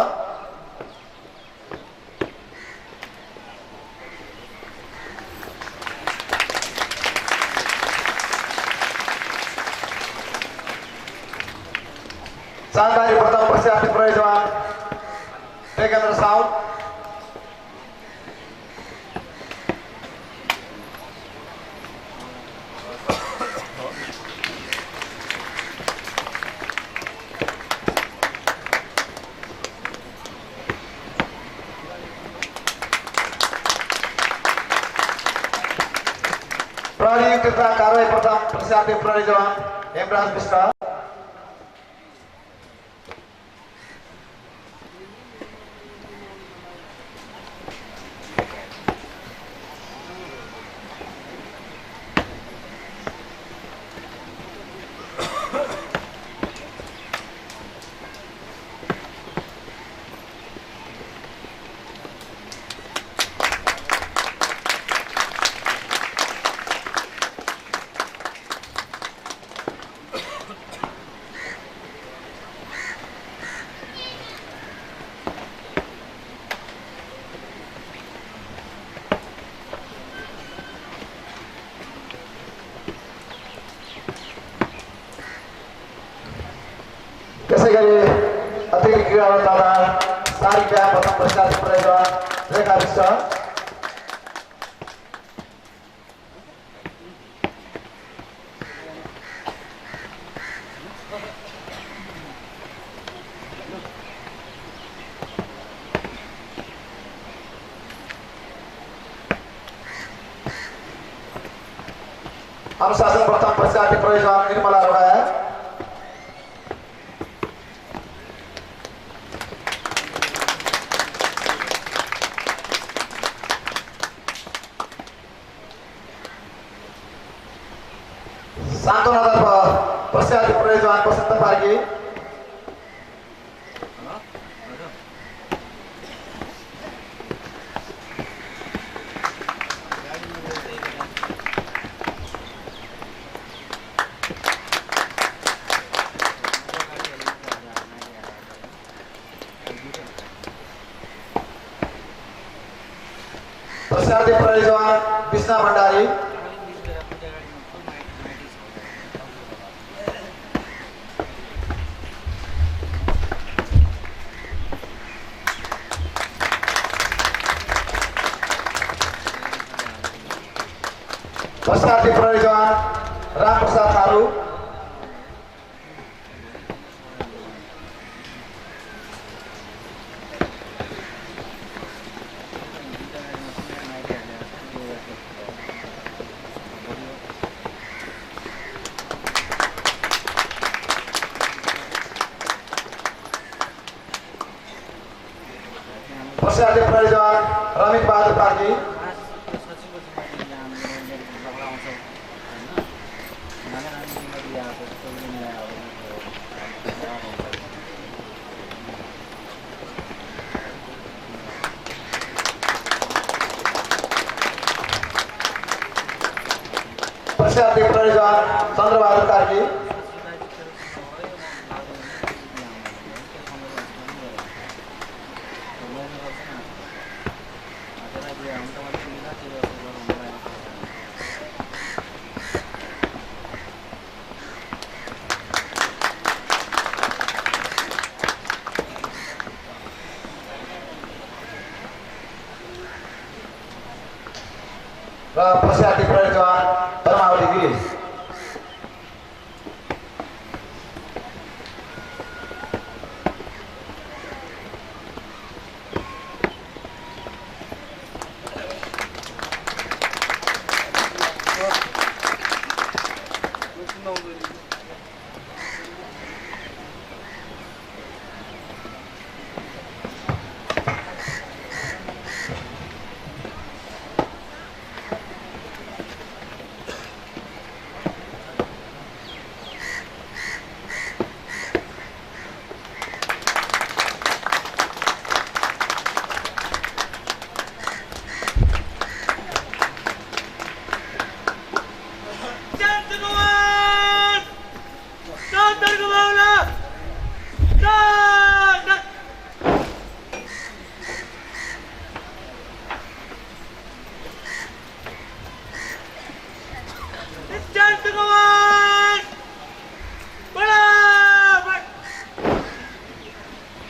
चाँदबारी प्रथम प्रशासनिक प्रहरी जवान टेकेन्द्र साउद, प्रहरी युक्तता कारवाही प्रथम प्रशासनिक प्रहरी जवान हेमराज विष्ट, यसै गरी अतिरिक्त क्रीडाबाट दादा सारी बिहा प्रथम प्रशासनिक प्रहरी जवान रेखा विष्ट, अनुशासन प्रथम प्रशासनिक प्रहरी जवान निर्मला रोडाया, सान्तवनातर्फ प्रशासनिक प्रहरी जवान बसन्त पार्की, कृष्ण भण्डारी, प्रशिक्षणार्थी प्रहरी जवान रामप्रसाद थारू, प्रशिक्षणार्थी प्रहरी जवान रमित बहादुर कार्की, प्रशिक्षणार्थी प्रहरी जवान चन्द्रबहादुर कार्की, र प्रशिक्षणार्थी प्रहरी जवान धर्मावली गिरी।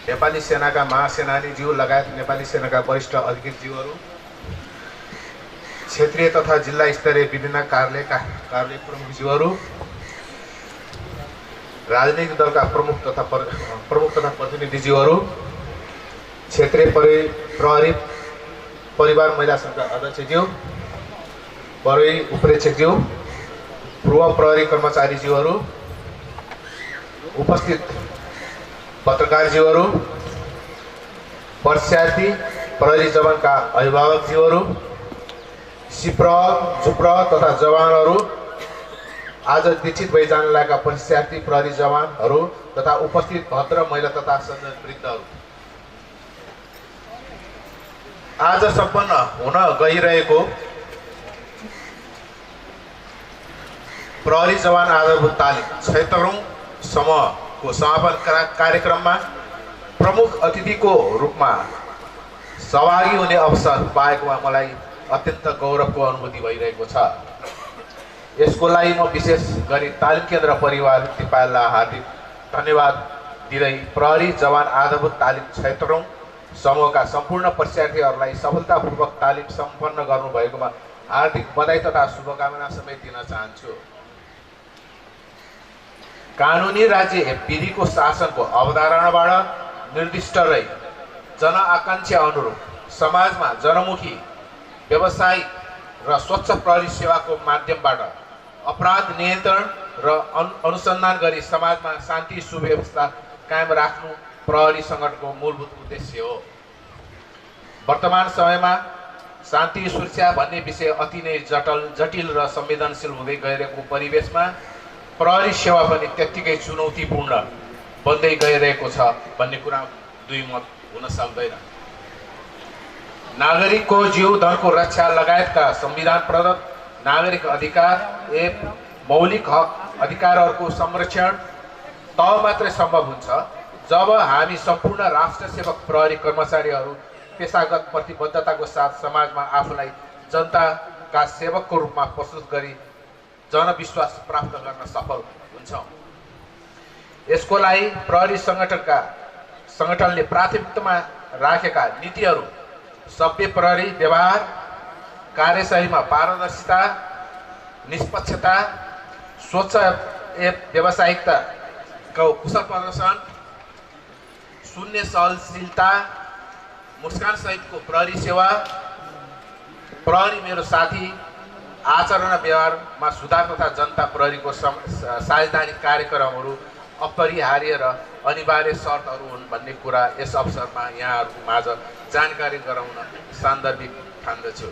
नेपाली सेनाका महासेनानीज्यू लगायत नेपाली सेनाका वरिष्ठ अधिकृतज्यूहरू, क्षेत्रीय तथा जिल्ला स्तरीय विभिन्न कार्यालय प्रमुखज्यूहरू, राजनीतिक दलका प्रमुख तथा प्रतिनिधिज्यूहरू, क्षेत्रीय प्रहरी परिवार महिला सङ्घका अध्यक्षज्यू, प्रहरी उपरीक्षकज्यू, पूर्व प्रहरी कर्मचारीज्यूहरू, उपस्थित पत्रकारज्यूहरू, प्रशिक्षणार्थी प्रहरी जवानका अभिभावकज्यूहरू, सिप्र जुप्र तथा जवानहरू, आज दीक्षित भई जान लागेका प्रशिक्षणार्थी प्रहरी जवानहरू तथा उपस्थित भद्र महिला तथा सज्जनवृन्दहरू, आज सम्पन्न हुन गइरहेको प्रहरी जवान आधारभूत तालिम 76औं समूहको समापन कार्यक्रममा प्रमुख अतिथिको रूपमा सहभागी हुने अवसर पाएकोमा मलाई अत्यन्त गौरवको अनुभूति भइरहेको छ। यसको लागि म विशेष गरी तालिम केन्द्र परिवार नेपाललाई हार्दिक धन्यवाद दिँदै प्रहरी जवान आधारभूत तालिम 76औं समूहका सम्पूर्ण प्रशिक्षणार्थीहरूलाई सफलतापूर्वक तालिम सम्पन्न गर्नुभएकोमा हार्दिक बधाई तथा शुभकामना समेत दिन चाहन्छु। कानुनी राज्य विधिको शासनको अवधारणाबाट निर्दिष्ट रही जनआकांक्षा अनुरूप समाजमा जनमुखी व्यवसायिक र स्वच्छ प्रहरी सेवाको माध्यमबाट अपराध नियन्त्रण र अनुसन्धान गरी समाजमा शान्ति सुव्यवस्था कायम राख्नु प्रहरी सङ्गठनको मूलभूत उद्देश्य हो। वर्तमान समयमा शान्ति सुरक्षा भन्ने विषय अति नै जटिल र संवेदनशील हुँदै गइरहेको परिवेशमा प्रहरी सेवा पनि त्यत्तिकै चुनौतीपूर्ण बन्दै गइरहेको छ भन्ने कुरा दुई मत हुन सक्दैन। नागरिकको जीव धनको रक्षा लगायतका संविधान प्रदत्त नागरिक अधिकार एवं मौलिक हक अधिकारहरूको संरक्षण तब मात्रै सम्भव हुन्छ जब हामी सम्पूर्ण राष्ट्र सेवक प्रहरी कर्मचारीहरू पेशागत प्रतिबद्धताको साथ समाजमा आफूलाई जनता समाजका सेवकको रूपमा प्रस्तुत गरी जनविश्वास प्राप्त गर्न सफल हुन्छौँ। यसको लागि प्रहरी सङ्गठनले प्राथमिकतामा राखेका नीतिहरू सभ्य प्रहरी व्यवहार, कार्यशैलीमा पारदर्शिता, निष्पक्षता, स्वच्छ व्यावसायिकताको कुशल प्रदर्शन, शून्य सहनशीलता, मुस्कान सहितको प्रहरी सेवा, प्रहरी मेरो साथी, आचरण व्यवहारमा सुधार तथा जनता प्रहरीको साझेदारी कार्यक्रमहरू अपरिहार्य र अनिवार्य शर्तहरू हुन् भन्ने कुरा यस अवसरमा यहाँहरूको माझ जानकारी गराउन सान्दर्भिक ठान्दछु।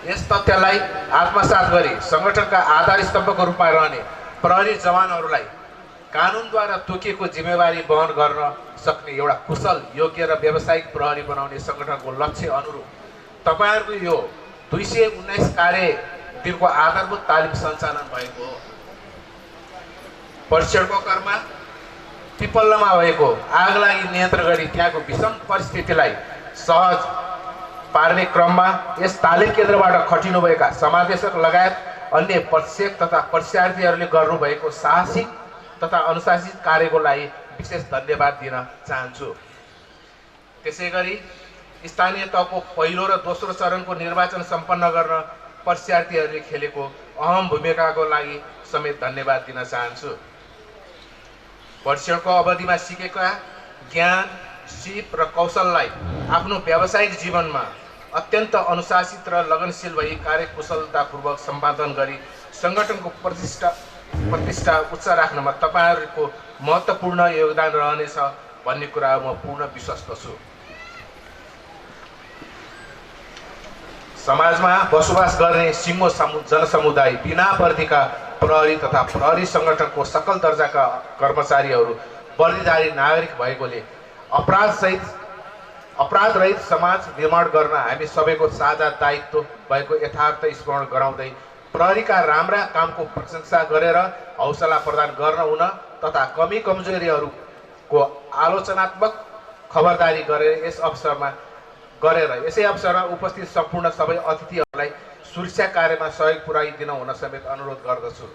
यस तथ्यलाई आत्मसात गरी सङ्गठनका आधार स्तम्भको रूपमा रहने प्रहरी जवानहरूलाई कानुनद्वारा तोकिएको जिम्मेवारी वहन गर्न सक्ने एउटा कुशल, योग्य र व्यावसायिक प्रहरी बनाउने सङ्गठनको लक्ष्य अनुरूप तपाईँहरूको यो 219 कार्य दिनको आधारभूत तालिम सञ्चालन भएको हो। परीक्षणको क्रममा पिपल्लोमा भएको आगलागी नियन्त्रण गरी त्यहाँको विषम परिस्थितिलाई सहज पार्ने क्रममा यस तालिम केन्द्रबाट खटिनुभएका समादेशक लगायत अन्य प्रशिक्षक तथा परीक्षार्थीहरूले गर्नुभएको साहसिक तथा अनुशासित कार्यको लागि विशेष धन्यवाद दिन चाहन्छु। त्यसै गरी स्थानीय तहको पहिलो र दोस्रो चरणको निर्वाचन सम्पन्न गर्न परीक्षार्थीहरूले खेलेको अहम भूमिकाको लागि समेत धन्यवाद दिन चाहन्छु। परीक्षणको अवधिमा सिकेका ज्ञान, सिप र कौशललाई आफ्नो व्यावसायिक जीवनमा अत्यन्त अनुशासित र लगनशील भई कार्यकुशलतापूर्वक सम्पादन गरी सङ्गठनको प्रतिष्ठा उच्च राख्नमा तपाईँहरूको महत्त्वपूर्ण योगदान रहनेछ भन्ने कुरा म पूर्ण विश्वस्त छु। समाजमा बसोबास गर्ने सिङ्गो जनसमुदाय बिना पर्दीका प्रहरी तथा प्रहरी सङ्गठनको सकल दर्जाका कर्मचारीहरू बर्दीधारी नागरिक भएकोले अपराधरहित समाज निर्माण गर्न हामी सबैको साझा दायित्व भएको यथार्थ स्मरण गराउँदै प्रहरीका राम्रा कामको प्रशंसा गरेर हौसला प्रदान गर्न हुन तथा कमी कमजोरीहरूको आलोचनात्मक खबरदारी गरेर यसै अवसरमा उपस्थित सम्पूर्ण सबै अतिथिहरूलाई सुरक्षा कार्यमा सहयोग पुर्याइदिन हुन समेत अनुरोध गर्दछु।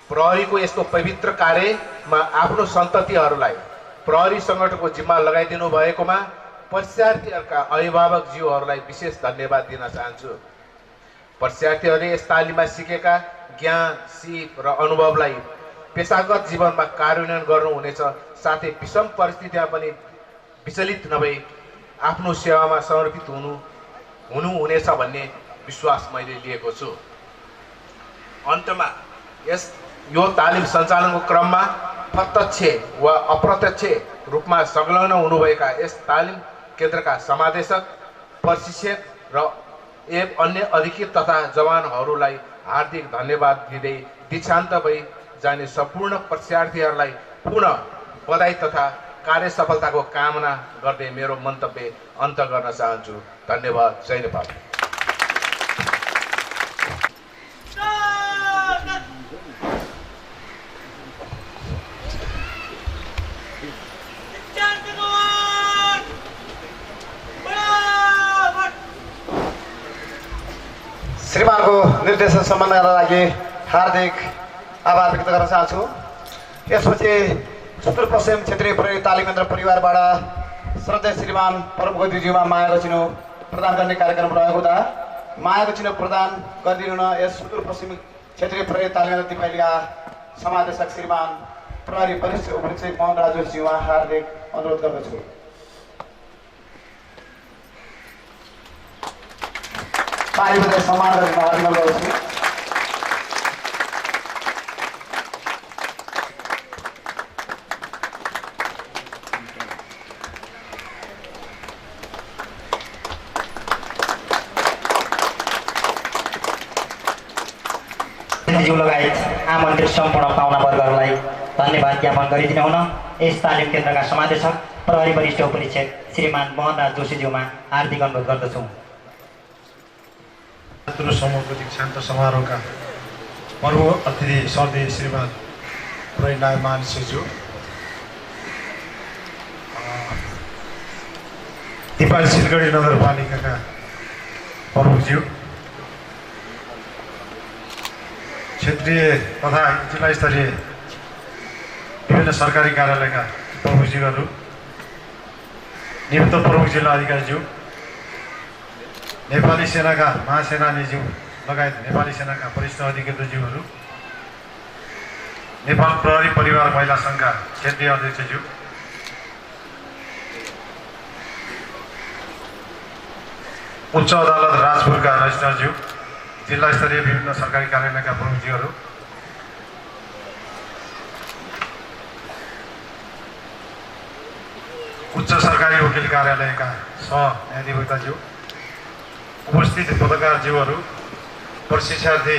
प्रहरीको यस्तो पवित्र कार्यमा आफ्नो सन्ततिहरूलाई प्रहरी सङ्गठनको जिम्मा लगाइदिनु भएकोमा परीक्षार्थीहरूका अभिभावक ज्यूहरूलाई विशेष धन्यवाद दिन चाहन्छु। परीक्षार्थीहरूले यस तालिममा सिकेका ज्ञान, सिप र अनुभवलाई पेसागत जीवनमा कार्यान्वयन गर्नुहुनेछ, साथै विषम परिस्थितिमा पनि विचलित नभई आफ्नो सेवामा समर्पित हुनुहुनेछ भन्ने विश्वास मैले लिएको छु। अन्तमा यो तालिम सञ्चालनको क्रममा प्रत्यक्ष वा अप्रत्यक्ष रूपमा संलग्न हुनुभएका यस तालिम केन्द्रका समादेशक, प्रशिक्षक र अन्य अधिकृत तथा जवानहरूलाई हार्दिक धन्यवाद दिँदै दीक्षान्त भई जाने सम्पूर्ण परीक्षार्थीहरूलाई पुनः बधाई तथा कार्य सफलताको कामना गर्दै मेरो मन्तव्य अन्त गर्न चाहन्छु। धन्यवाद। जय नेपाल। श्रीमानको निर्देशन सम्मानका लागि हार्दिक आभार व्यक्त गर्न चाहन्छु। यसपछि सुदूरपश्चिम क्षेत्रीय प्रहरी तालिम केन्द्र परिवारबाट श्रद्धेय श्रीमान परमगतिज्यूमा मायाको चिनो प्रदान गर्ने कार्यक्रम रहेको हुँदा मायाको चिनो प्रदान गरिदिनु न यस सुदूरपश्चिम क्षेत्रीय प्रहरी तालिम केन्द्र तिपाइलीका समादेशक श्रीमान प्रहरी वरिष्ठ उपरीक्षक मोहन राजेशज्यूमा हार्दिक अनुरोध गर्दछु। तालिमलाई सम्मान गरेर हार्दिक अनुरोध गर्दछु। लगायत आमन्त्रित सम्पूर्ण पाहुनावर्गहरूलाई धन्यवाद ज्ञापन गरिदिनु हुन यस तालिम केन्द्रका समादेशक प्रहरी वरिष्ठ उपरीक्षक श्रीमान मोहनराज जोशीज्यूमा हार्दिक अनुरोध गर्दछौँ। समूहको दीक्षान्त समारोहका प्रमुख अतिथि श्रद्धेय श्रीमान प्रहरी नायक महानिरीक्षकज्यू, तिपाल सिलगढी नगरपालिकाका प्रमुखज्यू, क्षेत्रीय तथा जिल्ला स्तरीय विभिन्न सरकारी कार्यालयका प्रमुखज्यूहरू, नियुक्त प्रमुख जिल्ला अधिकारीज्यू, नेपाली सेनाका महासेनानीज्यू लगायत नेपाली सेनाका वरिष्ठ अधिकृतज्यूहरू, नेपाल प्रहरी परिवार महिला सङ्घका क्षेत्रीय अध्यक्षज्यू, उच्च अदालत राजपुरका रजिस्ट्रारज्यू, जिल्ला स्तरीय विभिन्न सरकारी कार्यालयका प्रमुखज्यूहरू, उच्च सरकारी वकिल कार्यालयका सह न्यायाधिवक्ताज्यू, उपस्थित पत्रकारज्यूहरू, प्रशिक्षार्थी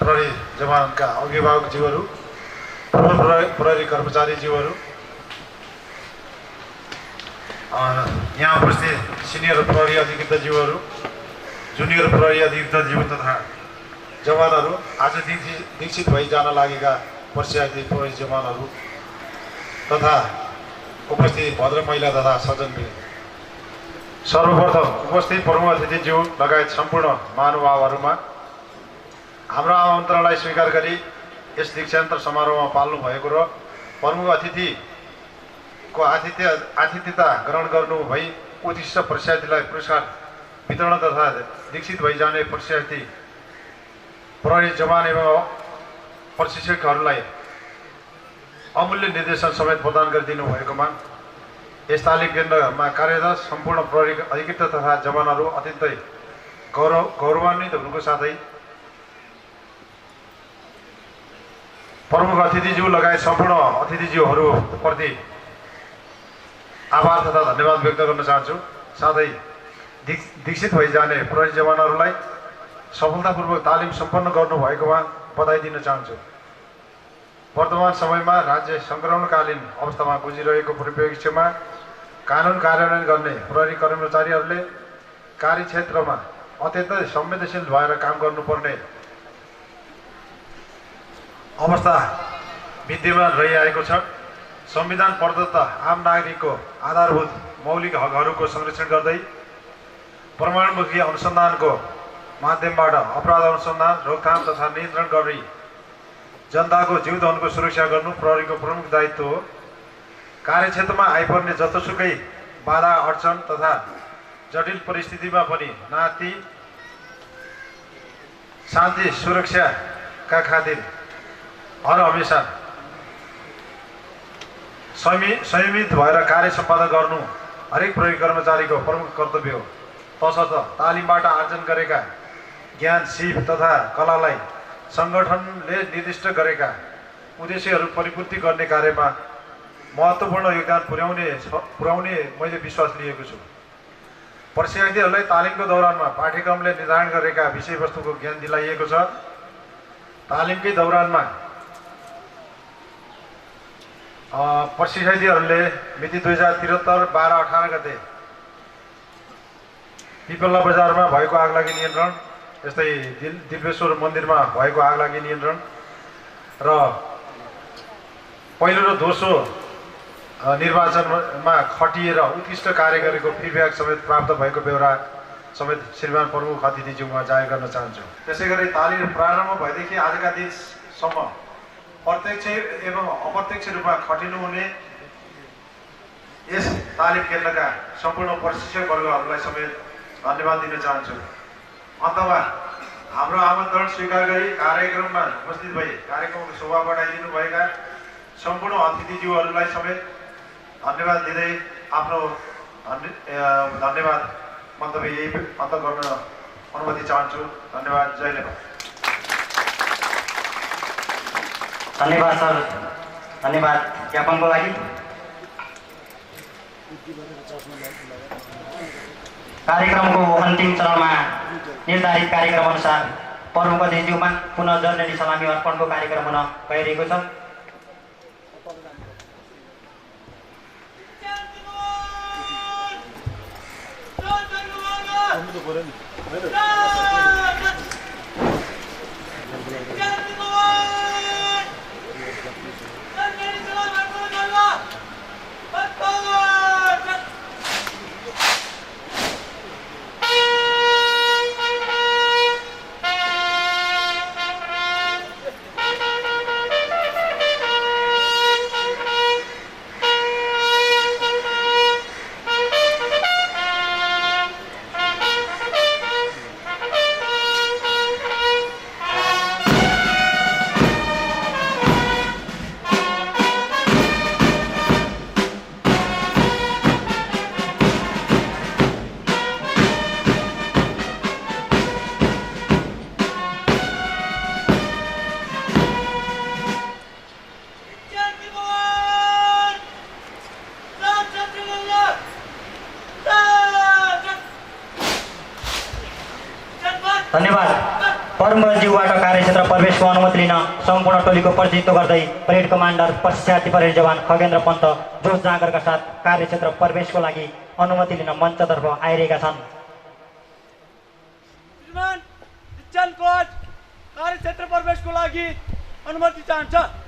प्रहरी जवानका अभिभावकज्यूहरू, पूर्व प्रहरी कर्मचारीज्यूहरू, यहाँ उपस्थित सिनियर प्रहरी अधिकृतज्यूहरू, जुनियर प्रहरी अधिकृतज्यू तथा जवानहरू, आज दीक्षित भई जान लागेका प्रशिक्षार्थी प्रहरी जवानहरू तथा उपस्थित भद्र महिला तथा सज्जनवृन्द, सर्वप्रथम उपस्थित प्रमुख अतिथिज्यू लगायत सम्पूर्ण महानुभावहरूमा हाम्रो आमन्त्रणलाई स्वीकार गरी यस दीक्षान्त समारोहमा पाल्नु भएको र प्रमुख अतिथिको आतिथ्यता ग्रहण गर्नु भई उत्कृष्ट प्रशिक्षार्थीलाई पुरस्कार वितरण तथा दीक्षित भइजाने प्रशिक्षार्थी प्रहरी जवान एवं प्रशिक्षकहरूलाई अमूल्य निर्देशन समेत प्रदान गरिदिनु भएकोमा यस तालिम केन्द्रमा कार्यरत सम्पूर्ण प्रहरी अधिकृत तथा जवानहरू अत्यन्तै गौरवान्वित हुनुको साथै प्रमुख अतिथिज्यू लगायत सम्पूर्ण अतिथिज्यूहरूप्रति आभार तथा धन्यवाद व्यक्त गर्न चाहन्छु। साथै दीक्षित भइजाने प्रहरी जवानहरूलाई सफलतापूर्वक तालिम सम्पन्न गर्नुभएकोमा बधाई दिन चाहन्छु। वर्तमान समयमा राज्य सङ्क्रमणकालीन अवस्थामा गुजिरहेको परिप्रेक्ष्यमा कानुन कार्यान्वयन गर्ने प्रहरी कर्मचारीहरूले कार्यक्षेत्रमा अत्यन्तै संवेदनशील भएर काम गर्नुपर्ने अवस्था विद्यमान रहिआएको छ। संविधान प्रदत्त आम नागरिकको आधारभूत मौलिक हकहरूको संरक्षण गर्दै प्रमाणमुखी अनुसन्धानको माध्यमबाट अपराध अनुसन्धान, रोकथाम तथा नियन्त्रण गरी जनताको जीवधनको सुरक्षा गर्नु प्रहरीको प्रमुख दायित्व हो। कार्यक्षेत्रमा आइपर्ने जतोसुकै बाधा अडचन तथा जटिल परिस्थितिमा पनि नाति शान्ति सुरक्षाका खातिर हर हमेसा संयमित भएर कार्य सम्पादन गर्नु हरेक प्रहरी कर्मचारीको प्रमुख कर्तव्य हो। तसर्थ तालिमबाट आर्जन गरेका ज्ञान, सिप तथा कलालाई सङ्गठनले निर्दिष्ट गरेका उद्देश्यहरू परिपूर्ति गर्ने कार्यमा महत्त्वपूर्ण योगदान पुर्याउने मैले विश्वास लिएको छु। प्रशिक्षार्थीहरूलाई तालिमको दौरानमा पाठ्यक्रमले निर्धारण गरेका विषयवस्तुको ज्ञान दिलाइएको छ। तालिमकै दौरानमा प्रशिक्षार्थीहरूले मिति 2073-12-18 गते पिपल्ला बजारमा भएको आगलागी नियन्त्रण, यस्तै दिल्बेश्वर मन्दिरमा भएको आगलागी नियन्त्रण र पहिलो र दोस्रो निर्वाचनमा खटिएर उत्कृष्ट कार्य गरेको फिडब्याक समेत प्राप्त भएको बेहोरा समेत श्रीमान प्रमुख अतिथिज्यूमा जाहेर गर्न चाहन्छु। त्यसै गरी तालिम प्रारम्भ भएदेखि आजका दिनसम्म प्रत्यक्ष एवं अप्रत्यक्ष रूपमा खटिनुहुने यस तालिम केन्द्रका सम्पूर्ण प्रशिक्षक वर्गहरूलाई समेत धन्यवाद दिन चाहन्छु। अन्तमा हाम्रो आमन्त्रण स्वीकार गरी कार्यक्रममा उपस्थित भई कार्यक्रमको शोभा बढाइदिनु भएका सम्पूर्ण अतिथिज्यूहरूलाई समेत धन्यवाद दिँदै आफ्नो धन्यवाद मन्तव्य यही अन्त गर्न अनुमति चाहन्छु। धन्यवाद। जय नेपाल। धन्यवाद सर, धन्यवाद ज्ञापनको लागि। कार्यक्रमको अन्तिम चरणमा निर्धारित कार्यक्रम अनुसार प्रमुख अतिथिज्यूमा पुनः जनरली सलामी अर्पणको कार्यक्रम हुन गइरहेको छ। धन्यवाद। परमज्यूबाट कार्यक्षेत्र प्रवेशको अनुमति लिन सम्पूर्ण टोलीको प्रतिनिधित्व गर्दै परेड कमान्डर प्रशिक्षार्थी परेड जवान खगेन्द्र पन्त जोस जाँगरका साथ कार्यक्षेत्र प्रवेशको लागि अनुमति लिन मञ्चतर्फ आइरहेका छन्। श्रीमान डिप्टी कोच कार्यक्षेत्र प्रवेशको लागि अनुमति चाहन्छ।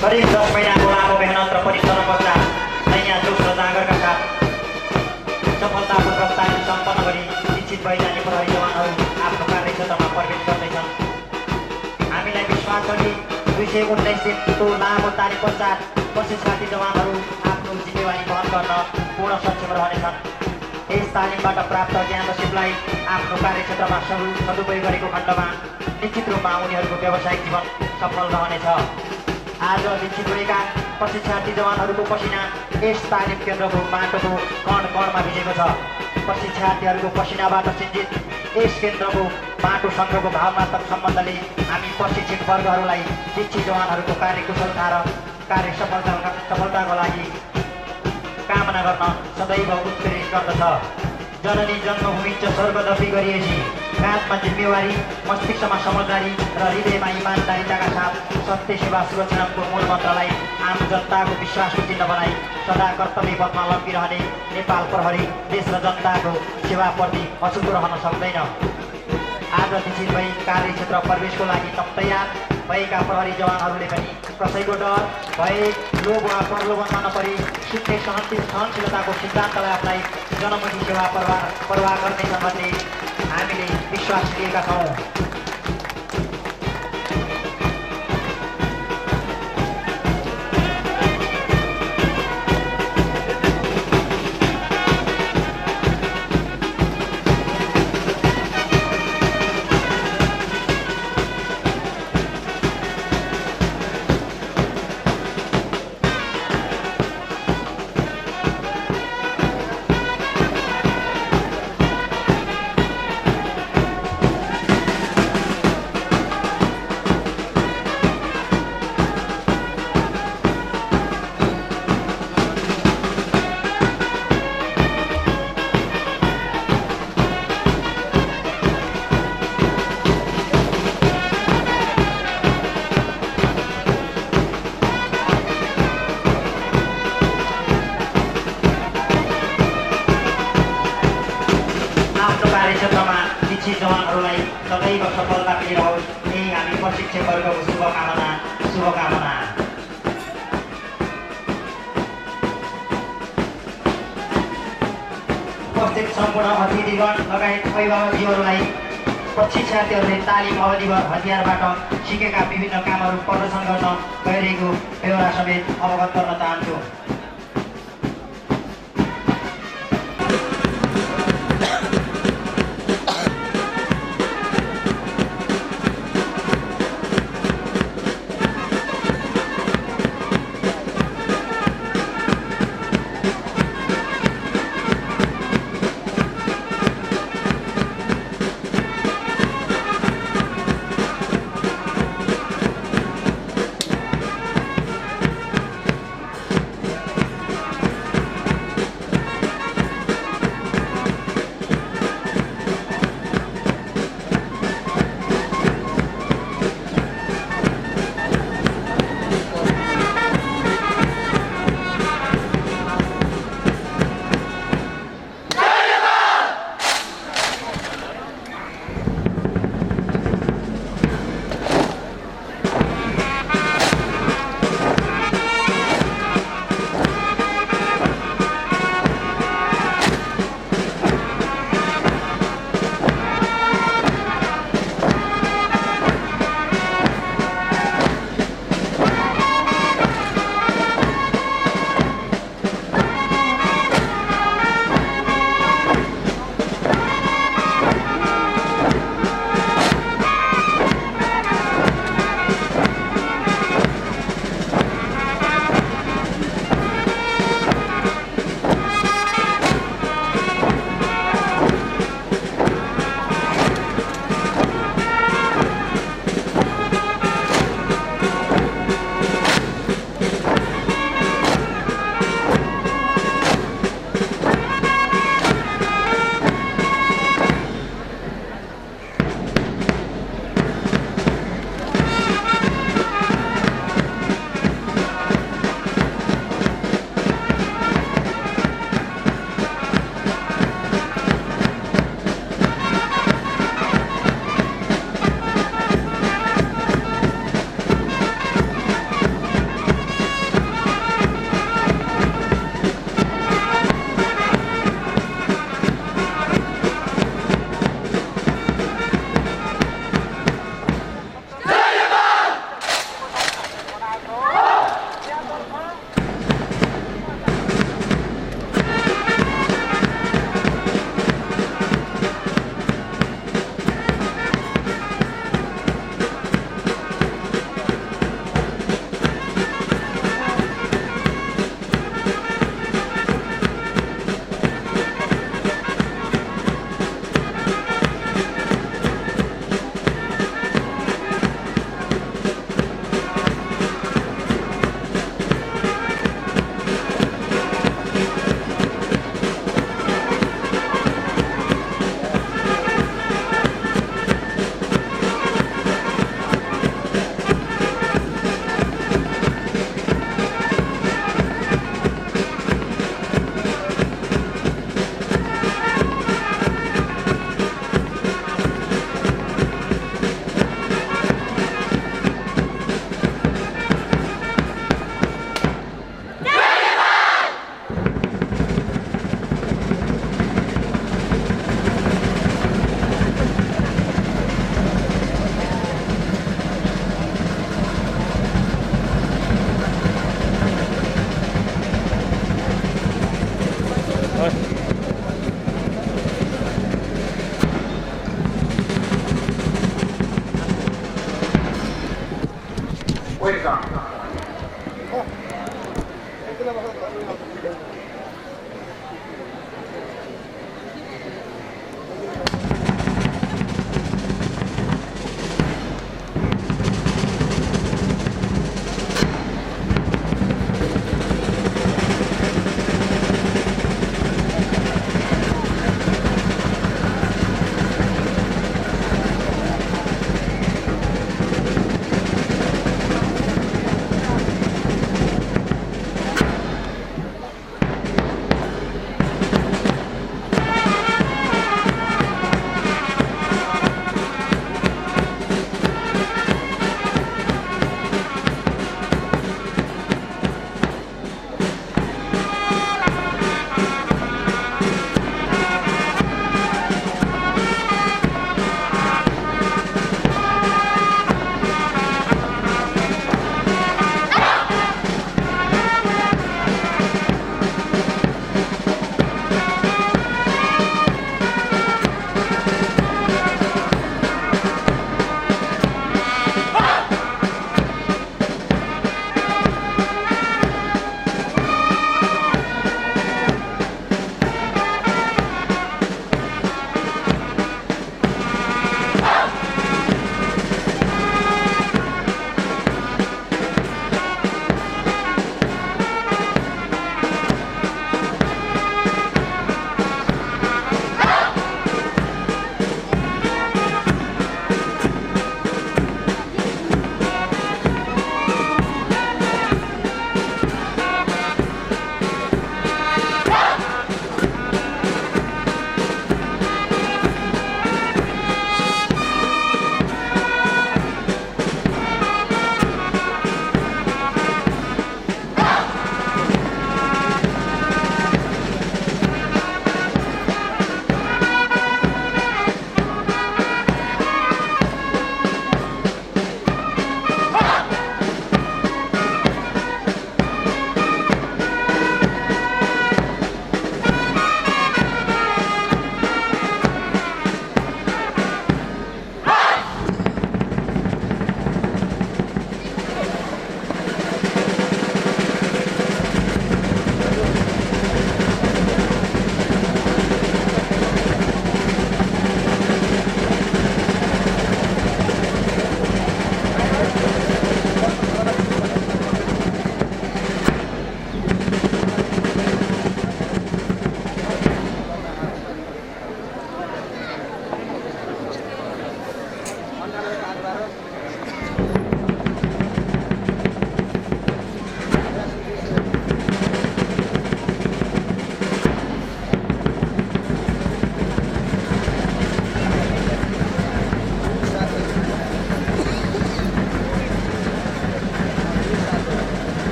करिब 10 महीनाको लामो मेहनत र परिश्रम पश्चात नयाँ जोस र जाँगरका साथ सफलतापूर्वक तालिम सम्पन्न गरी शिक्षित भइजाने प्रहरी जवानहरू आफ्नो कार्यक्षेत्रमा प्रवेश गर्दैछन्। हामीलाई विश्वास छ कि 219 दिनको लामो तालिम पश्चात प्रशिक्षार्थी जवानहरू आफ्नो जिम्मेवारी वहन गर्न पूर्ण सक्षम रहनेछन्। यस तालिमबाट प्राप्त ज्ञान र सिपलाई आफ्नो कार्यक्षेत्रमा सदुपयोग गरेको खण्डमा निश्चित रूपमा उनीहरूको व्यावसायिक जीवन सफल रहनेछ। आज दीक्षित भएका प्रशिक्षार्थी जवानहरूको पसिना यस तालिम केन्द्रको माटोको कण कणमा भिजेको छ। प्रशिक्षार्थीहरूको पसिनाबाट सिन्जित यस केन्द्रको माटोसँगको भावनात्मक सम्बन्धले हामी प्रशिक्षित वर्गहरूलाई दीक्षित जवानहरूको कार्यकुशलता र कार्य सफलताको लागि कामना गर्न सदैव उत्प्रेरित गर्दछ। जननी जन्मभूमि च स्वर्गदपि गरिएपछि काँधमा जिम्मेवारी, मस्तिष्कमा समझदारी र हृदयमा इमान्दारिताका साथ सत्य सेवा सुरक्षाको मूल मन्त्रलाई आम जनताको विश्वासको चिन्ह बनाई सदा कर्तव्य पथमा लम्बिरहने नेपाल प्रहरी देश र जनताको सेवाप्रति अछुत रहन सक्दैन। आज दीक्षित भई कार्यक्षेत्र प्रवेशको लागि तयार भएका प्रहरी जवानहरूले पनि कसैको डर, भय, लोभ वा प्रलोभनमा नपरी सिक्ने सहनशीलताको सिद्धान्तलाई अप्नाई जनमुखी सेवा प्रवाह गर्नेछ भन्ने हामीले विश्वास लिएका छौँ। सदैव सफलता पनि रहोस्, यही हामी प्रशिक्षक वर्गको शुभकामना। उपस्थित सम्पूर्ण अतिथिगण लगायत अभिभावकजीहरूलाई प्रशिक्षार्थीहरूले तालिम अवधिभर हतियारबाट सिकेका विभिन्न कामहरू प्रदर्शन गर्न गइरहेको बेहोरा समेत अवगत गर्न चाहन्छु।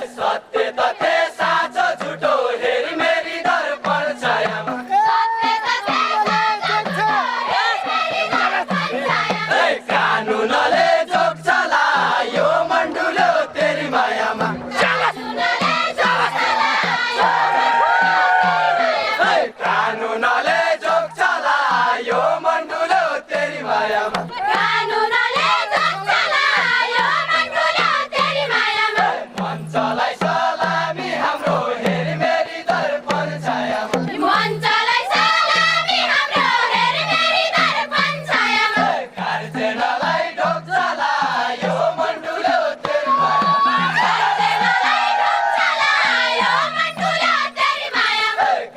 सत्य तथे साँचो झुटो हेरी मेरी दर्पण छायामा कानुनले जोग चलायो मण्डुलो तेरी मायामा कानुनले जोग चलायो मण्डुलो तेरी मायामा मञ्चलाई सलामी हाम्रो हेरी मेरी दर्पण छायामा कार्जेनलाई ढोक चलायो मण्डुलो तेरी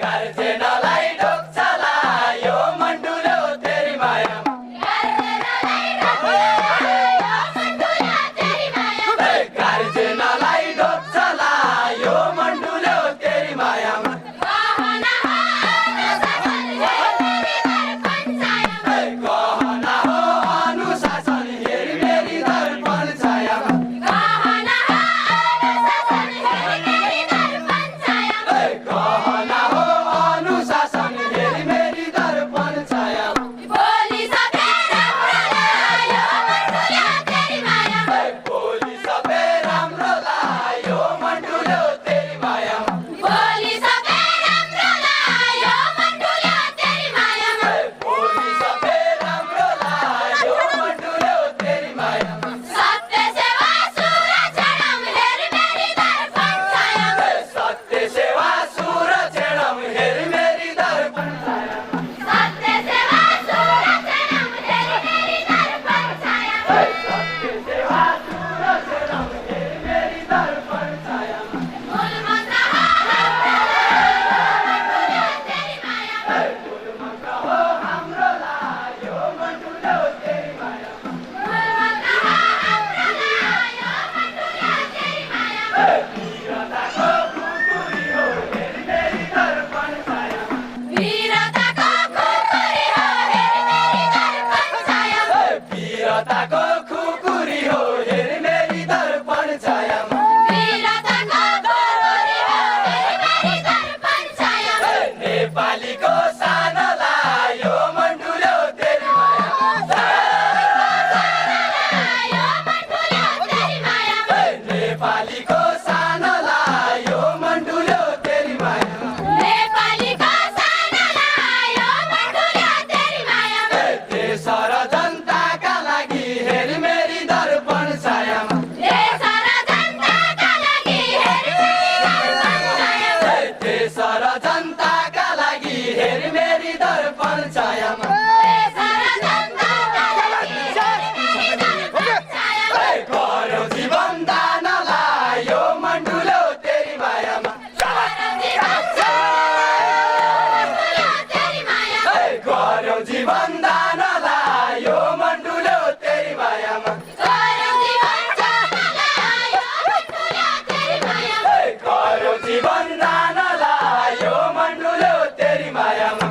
कार्जेनलाई ढोक चलायो मण्डुलो तेरी मायामा कार्जेनलाई ढोक चलायो मण्डुलो तेरी मायामा गहना हो अनुशासन हेरी मेरी दर्पण छायामा गहना हो अनुशासन हेरी मेरी दर्पण छायामा भोलि सबै राम्रो लायो मण्डुलो तेरी मायामा भोलि सबै राम्रो लायो मण्डुलो तेरी मायामा सत्य सेवा सुर छेडम हेरी मेरी दर्पण हाम्रो लायो मण्डुलो तेरी मायामा वीरताको खुकुरी हो हेरी मेरी दर्पण छायामा वीरताको खुकुरी हो हेरी मेरी दर्पण छायामा नेपालीको सानो लायो मण्डुलो तेरी मायामा नेपालीको सानो लायो मण्डुलो तेरी मायामा देश र जनताका लागि हेरी मेरी दर्पण छायामा देश र जनताका लागि हेरी मेरी दर्पण छायामा गरौँ जीवन दान लायो मण्डुलो तेरी मायामा गरौँ जीवन दान लायो मण्डुलो तेरी मायामा गरौँ जीवन दान लायो मण्डुलो तेरी मायामा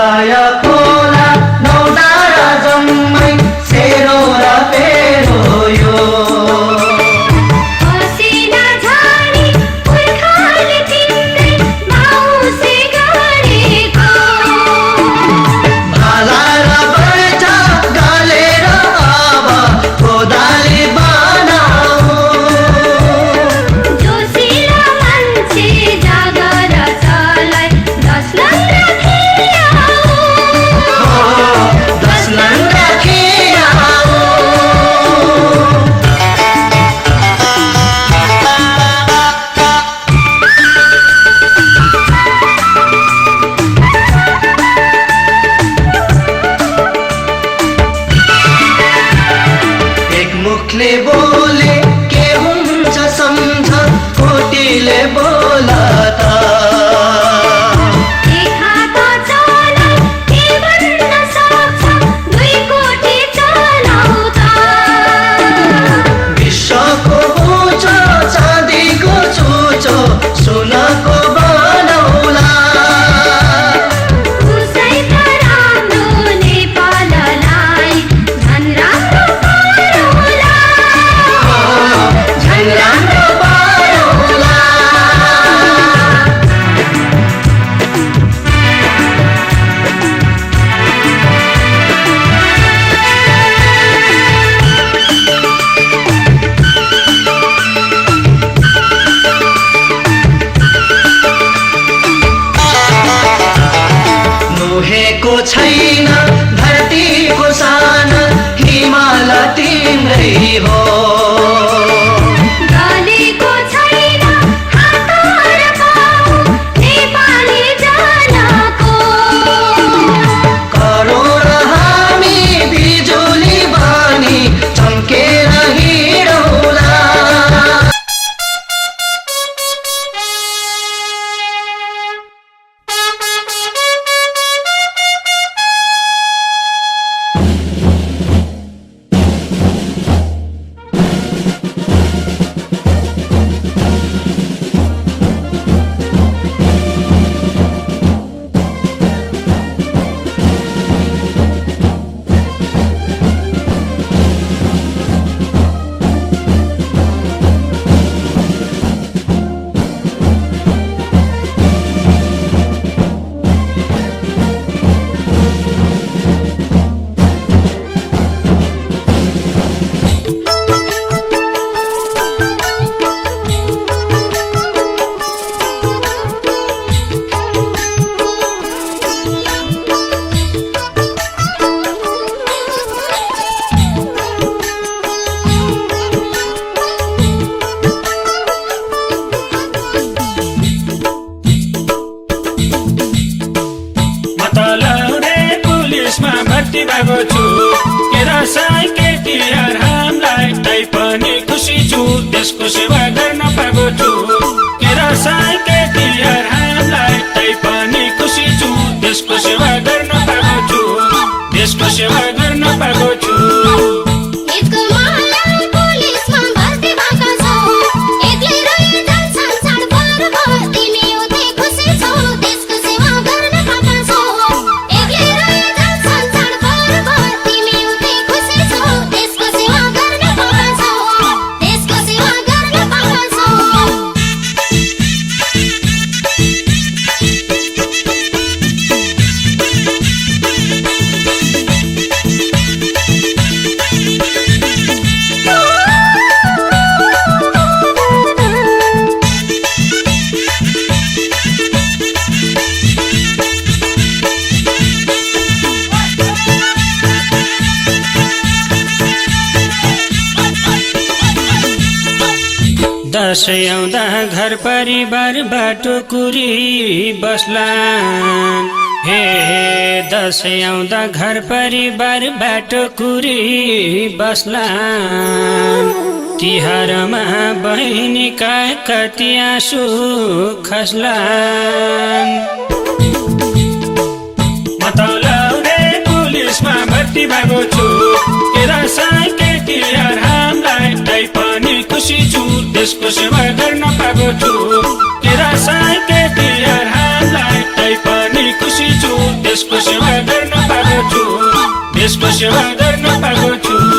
हिमालय खोला नौ डाँडा जम्मै सेरो र मेरो यो पसिना झाडी पुर्खाले तिम्रै माउसे गरेको भाला र बैठा गालेर अब कोदाली बनाऊ जोसिला मान्छे जागर चलाई 10 लाख राखियाऊ 10 लाख राखियाऊ एक मुखले बोले के हुन्छ सम्झ कोटीले बोला त एक हात चलाई के भन्न सक्छ 2 कोटी चलाउ त विश्वको उँचो चाँदीको चुचो सुनको बनौला उसै त राम्रो नेपाललाई झन् राम्रो पारौला झन् राम्रो बनौला नुहेको छैन धरतीको सान हिमाल तिम्रै हो गलेको छैन हात र पाउ नेपाली जनको करोड हामी बिजुली बानी चम्केर हिँडौला भर्ती भएको छु केरा साई केटीआर हामीलाई तै पनि खुसी छु देशको सेवा गर्न पाएको छु केरा साई केटीआर हामीलाई तै पनि खुसी छु देशको सेवा गर्न पाएको छु देशको सेवा गर्न पाएको छु यसको मलाई पुलिसमा भर्ती भएका छौ एक्लै रही जान्छन् चाडबाड भर तिमी उतै खुसी छौ देशको सेवा गर्न पाएका छौ एक्लै रही जान्छन् चाडबाड भर तिमी उतै खुसी छौ देशको सेवा गर्न पाएका छौ देशको सेवा गर्न पाएका छौ दसैँ आउँदा घर परिवार बाटो कुरी बस्लान् हे दसैँ आउँदा घर परिवार बाटो कुरी बस्लान् तिहारमा बहिनीका कति आँसु खस्लान् म त लाउने पुलिसमा भर्ती भएको छु केरा साई केटीआर हामीलाई तै पनि खुसी छु देशको सेवा गर्न पाएको छु केरा साई केटीआर हामीलाई तै पनि खुसी छु देशको सेवा गर्न पाएको छु, देशको सेवा गर्न पाएको छु।